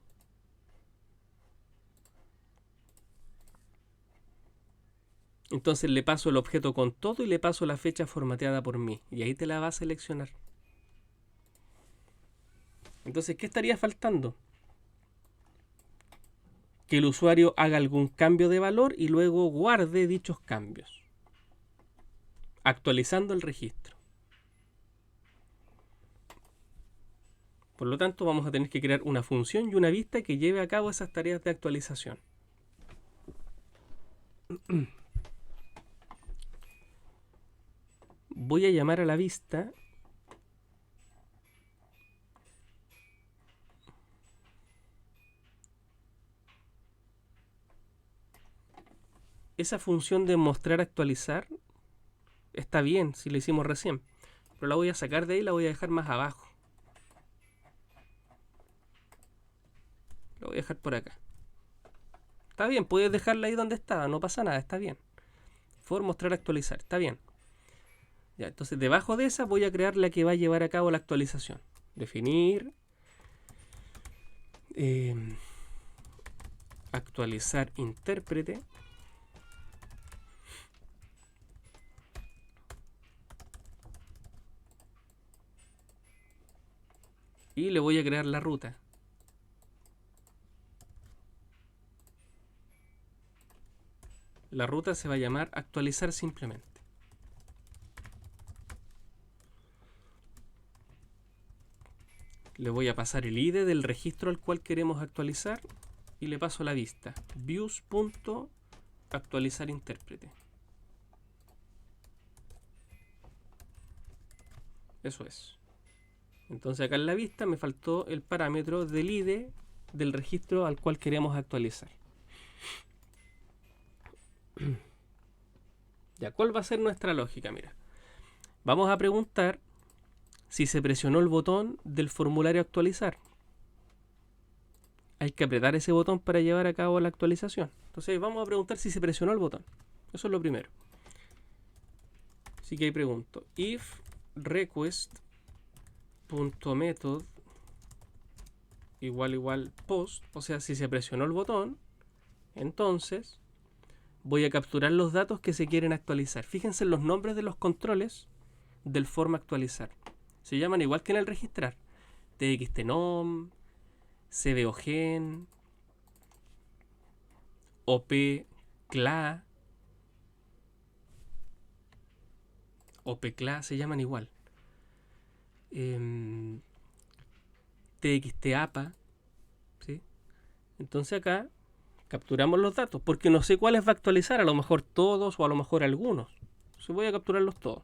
Entonces le paso el objeto con todo y le paso la fecha formateada por mí, y ahí te la va a seleccionar. Entonces, ¿qué estaría faltando? Que el usuario haga algún cambio de valor y luego guarde dichos cambios, actualizando el registro. Por lo tanto, vamos a tener que crear una función y una vista que lleve a cabo esas tareas de actualización. Voy a llamar a la vista esa función de mostrar actualizar. Está bien si lo hicimos recién, pero la voy a sacar de ahí y la voy a dejar más abajo. voy a dejar por acá. Está bien, puedes dejarla ahí donde estaba, no pasa nada, está bien. For mostrar actualizar, está bien. Ya, entonces debajo de esa voy a crear la que va a llevar a cabo la actualización. Definir. Actualizar intérprete. Y le voy a crear la ruta. La ruta se va a llamar actualizar simplemente. Le voy a pasar el ID del registro al cual queremos actualizar y le paso la vista. Views.actualizar intérprete. Eso es. Entonces acá en la vista me faltó el parámetro del ID del registro al cual queremos actualizar. Ya, ¿cuál va a ser nuestra lógica? Mira, vamos a preguntar si se presionó el botón del formulario actualizar. Hay que apretar ese botón para llevar a cabo la actualización. Entonces vamos a preguntar si se presionó el botón. Eso es lo primero. Así que ahí pregunto, if request.method igual post, o sea, si se presionó el botón, entonces voy a capturar los datos que se quieren actualizar. Fíjense en los nombres de los controles del forma actualizar. Se llaman igual que en el registrar. txtnom, cbogen, opcla, opcla se llaman igual. txtapa, ¿sí? Entonces acá capturamos los datos, porque no sé cuáles va a actualizar, a lo mejor todos o a lo mejor algunos. Entonces voy a capturarlos todos.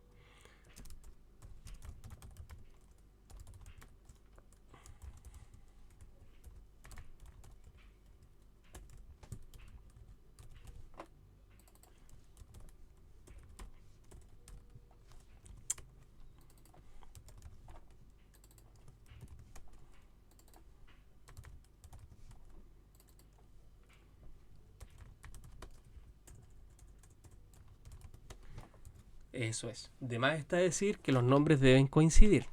Eso es. De más está decir que los nombres deben coincidir.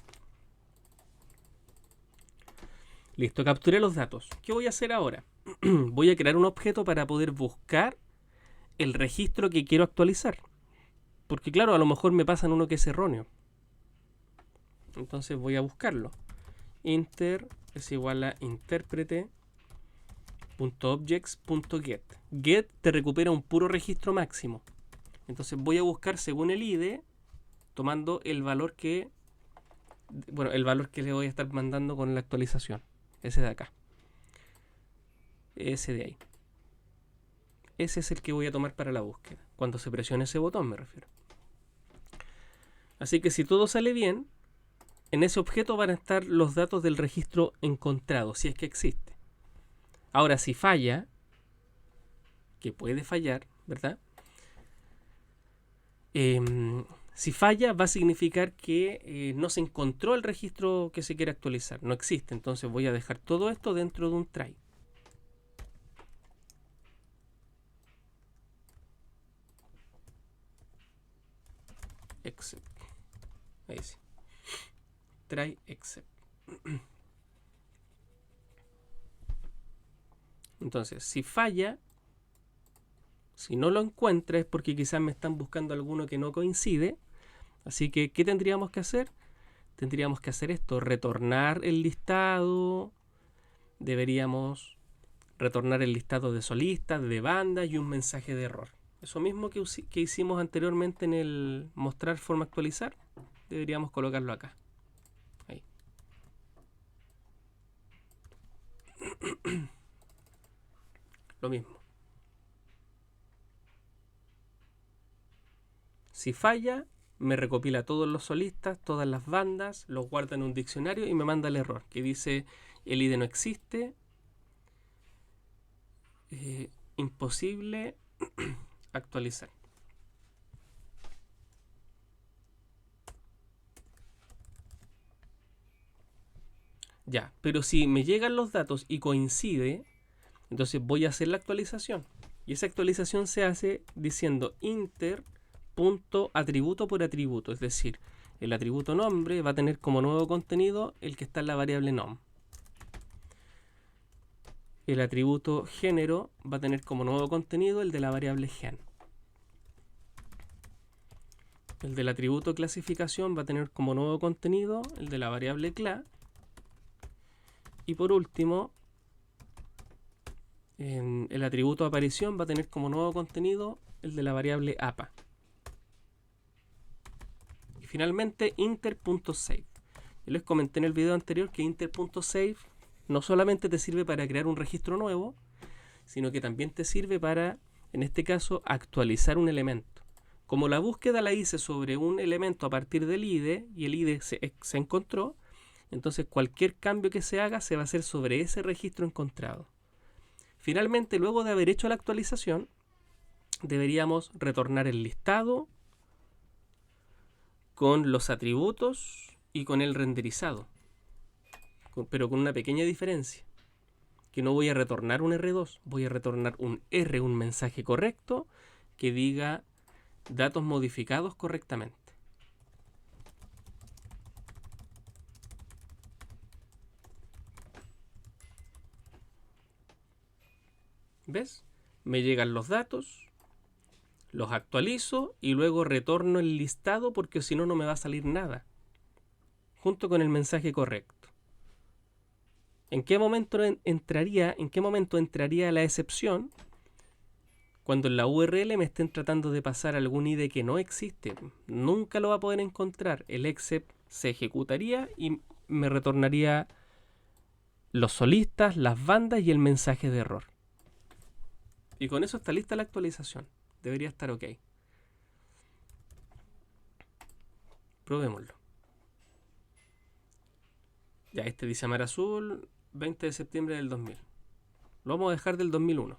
Listo, capturé los datos. ¿Qué voy a hacer ahora? Voy a crear un objeto para poder buscar el registro que quiero actualizar. Porque claro, a lo mejor me pasan uno que es erróneo. Entonces voy a buscarlo. Inter es igual a intérprete.objects.get. Get te recupera un puro registro máximo. Entonces voy a buscar según el ID, tomando el valor que, bueno, el valor que le voy a estar mandando con la actualización. Ese de acá. Ese de ahí. Ese es el que voy a tomar para la búsqueda. Cuando se presione ese botón me refiero. Así que si todo sale bien, en ese objeto van a estar los datos del registro encontrado, si es que existe. Ahora, si falla, que puede fallar, ¿verdad? Si falla, va a significar que no se encontró el registro que se quiere actualizar. No existe. Entonces voy a dejar todo esto dentro de un try. Except. Ahí sí. Try except. Entonces, si falla, si no lo encuentra es porque quizás me están buscando alguno que no coincide. Así que, ¿qué tendríamos que hacer? Tendríamos que hacer esto, retornar el listado. Deberíamos retornar el listado de solistas, de bandas y un mensaje de error. Eso mismo que hicimos anteriormente en el mostrar forma actualizar, deberíamos colocarlo acá. Ahí. Lo mismo. Si falla, me recopila todos los solistas, todas las bandas, los guarda en un diccionario y me manda el error que dice el ID no existe, imposible actualizar. Ya, pero si me llegan los datos y coincide, Entonces voy a hacer la actualización. Y esa actualización se hace diciendo inter.atributo por atributo. Es decir, el atributo nombre va a tener como nuevo contenido el que está en la variable nom. El atributo género va a tener como nuevo contenido el de la variable gen. El del atributo clasificación va a tener como nuevo contenido el de la variable cla. Y por último, el atributo aparición va a tener como nuevo contenido el de la variable apa. Y finalmente inter.save. Yo les comenté en el video anterior que inter.save no solamente te sirve para crear un registro nuevo, sino que también te sirve para, en este caso, actualizar un elemento. Como la búsqueda la hice sobre un elemento a partir del IDE y el IDE se encontró, entonces cualquier cambio que se haga se va a hacer sobre ese registro encontrado. Finalmente, luego de haber hecho la actualización, deberíamos retornar el listado con los atributos y con el renderizado, pero con una pequeña diferencia, que no voy a retornar un R2, voy a retornar un R, un mensaje correcto que diga datos modificados correctamente. ¿Ves? Me llegan los datos, los actualizo y luego retorno el listado porque si no, no me va a salir nada, junto con el mensaje correcto. ¿En qué momento entraría la excepción? Cuando en la URL me estén tratando de pasar algún ID que no existe. Nunca lo va a poder encontrar. El except se ejecutaría y me retornaría los solistas, las bandas y el mensaje de error. Y con eso está lista la actualización. Debería estar ok. Probémoslo. Ya, este dice Mar Azul, 20 de septiembre del 2000. Lo vamos a dejar del 2001.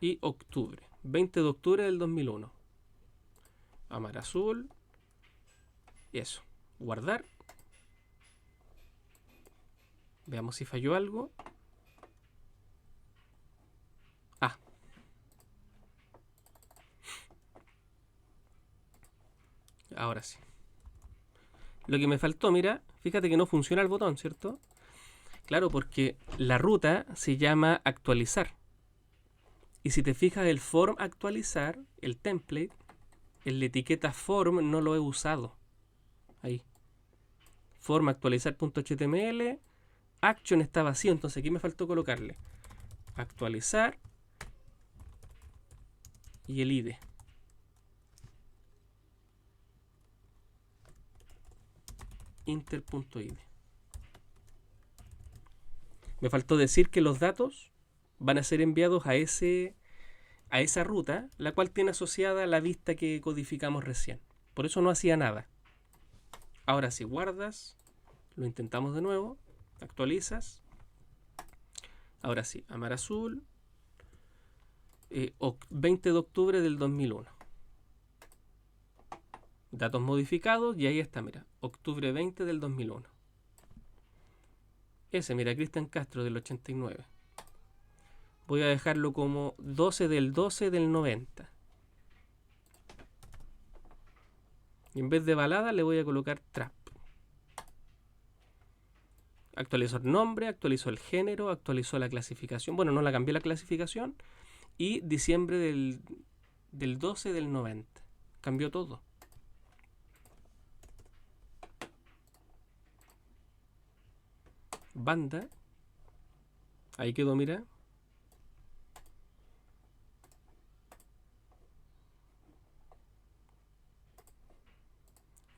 Y octubre, 20 de octubre del 2001. Amar Azul. Y eso. Guardar. Veamos si falló algo. Ah. Ahora sí. Lo que me faltó, mira, fíjate que no funciona el botón, ¿cierto? Claro, porque la ruta se llama actualizar. Y si te fijas, el form actualizar, el template, en la etiqueta form no lo he usado. Ahí. Form actualizar.html. Action está vacío, entonces aquí me faltó colocarle actualizar y el ID. Inter.id. Me faltó decir que los datos van a ser enviados a esa ruta, la cual tiene asociada la vista que codificamos recién. Por eso no hacía nada. Ahora si guardas, lo intentamos de nuevo, actualizas. Ahora sí, Amar Azul, 20 de octubre del 2001. Datos modificados y ahí está, mira, octubre 20 del 2001. Ese, mira, Cristian Castro del 89. Voy a dejarlo como 12 del 12 del 90. Y en vez de balada le voy a colocar trap. Actualizó el nombre, actualizó el género, actualizó la clasificación. Bueno, no la cambié la clasificación. Y diciembre del 12 del 90. Cambió todo. Banda. Ahí quedó, mira.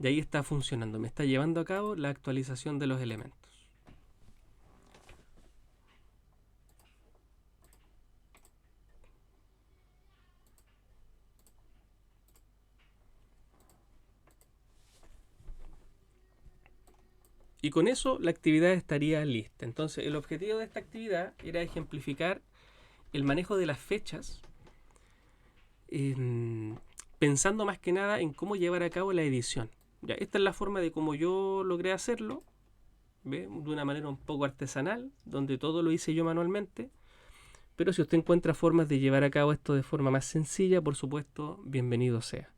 Y ahí está funcionando. Me está llevando a cabo la actualización de los elementos. Y con eso la actividad estaría lista. Entonces el objetivo de esta actividad era ejemplificar el manejo de las fechas, pensando más que nada en cómo llevar a cabo la edición. Ya, esta es la forma de cómo yo logré hacerlo. ¿ve? De una manera un poco artesanal, donde todo lo hice yo manualmente. Pero si usted encuentra formas de llevar a cabo esto de forma más sencilla, por supuesto, bienvenido sea.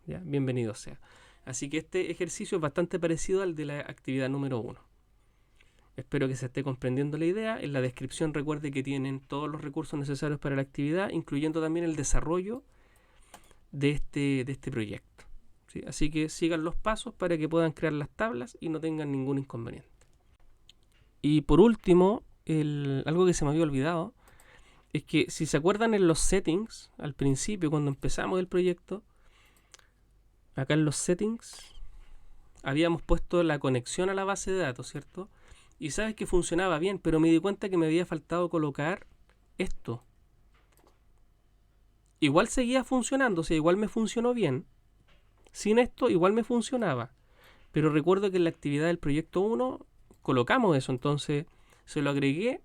¿Ya? Bienvenido sea. Así que este ejercicio es bastante parecido al de la actividad número 1. Espero que se esté comprendiendo la idea. En la descripción recuerde que tienen todos los recursos necesarios para la actividad, incluyendo también el desarrollo de este proyecto. ¿Sí? Así que sigan los pasos para que puedan crear las tablas y no tengan ningún inconveniente. Y por último, algo que se me había olvidado, es que si se acuerdan en los settings, al principio cuando empezamos el proyecto, acá en los settings habíamos puesto la conexión a la base de datos, ¿cierto? Y sabes que funcionaba bien, pero me di cuenta que me había faltado colocar esto. Igual seguía funcionando, o sea, igual me funcionó bien. Sin esto igual me funcionaba. Pero recuerdo que en la actividad del proyecto 1 colocamos eso, entonces se lo agregué,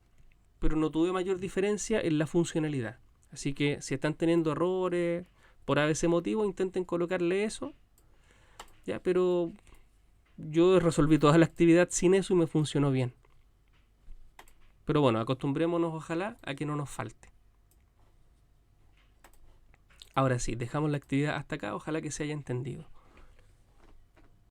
pero no tuve mayor diferencia en la funcionalidad. Así que si están teniendo errores por ese motivo, intenten colocarle eso. Ya, pero yo resolví toda la actividad sin eso y me funcionó bien. Pero bueno, acostumbrémonos ojalá a que no nos falte. Ahora sí, dejamos la actividad hasta acá, ojalá que se haya entendido.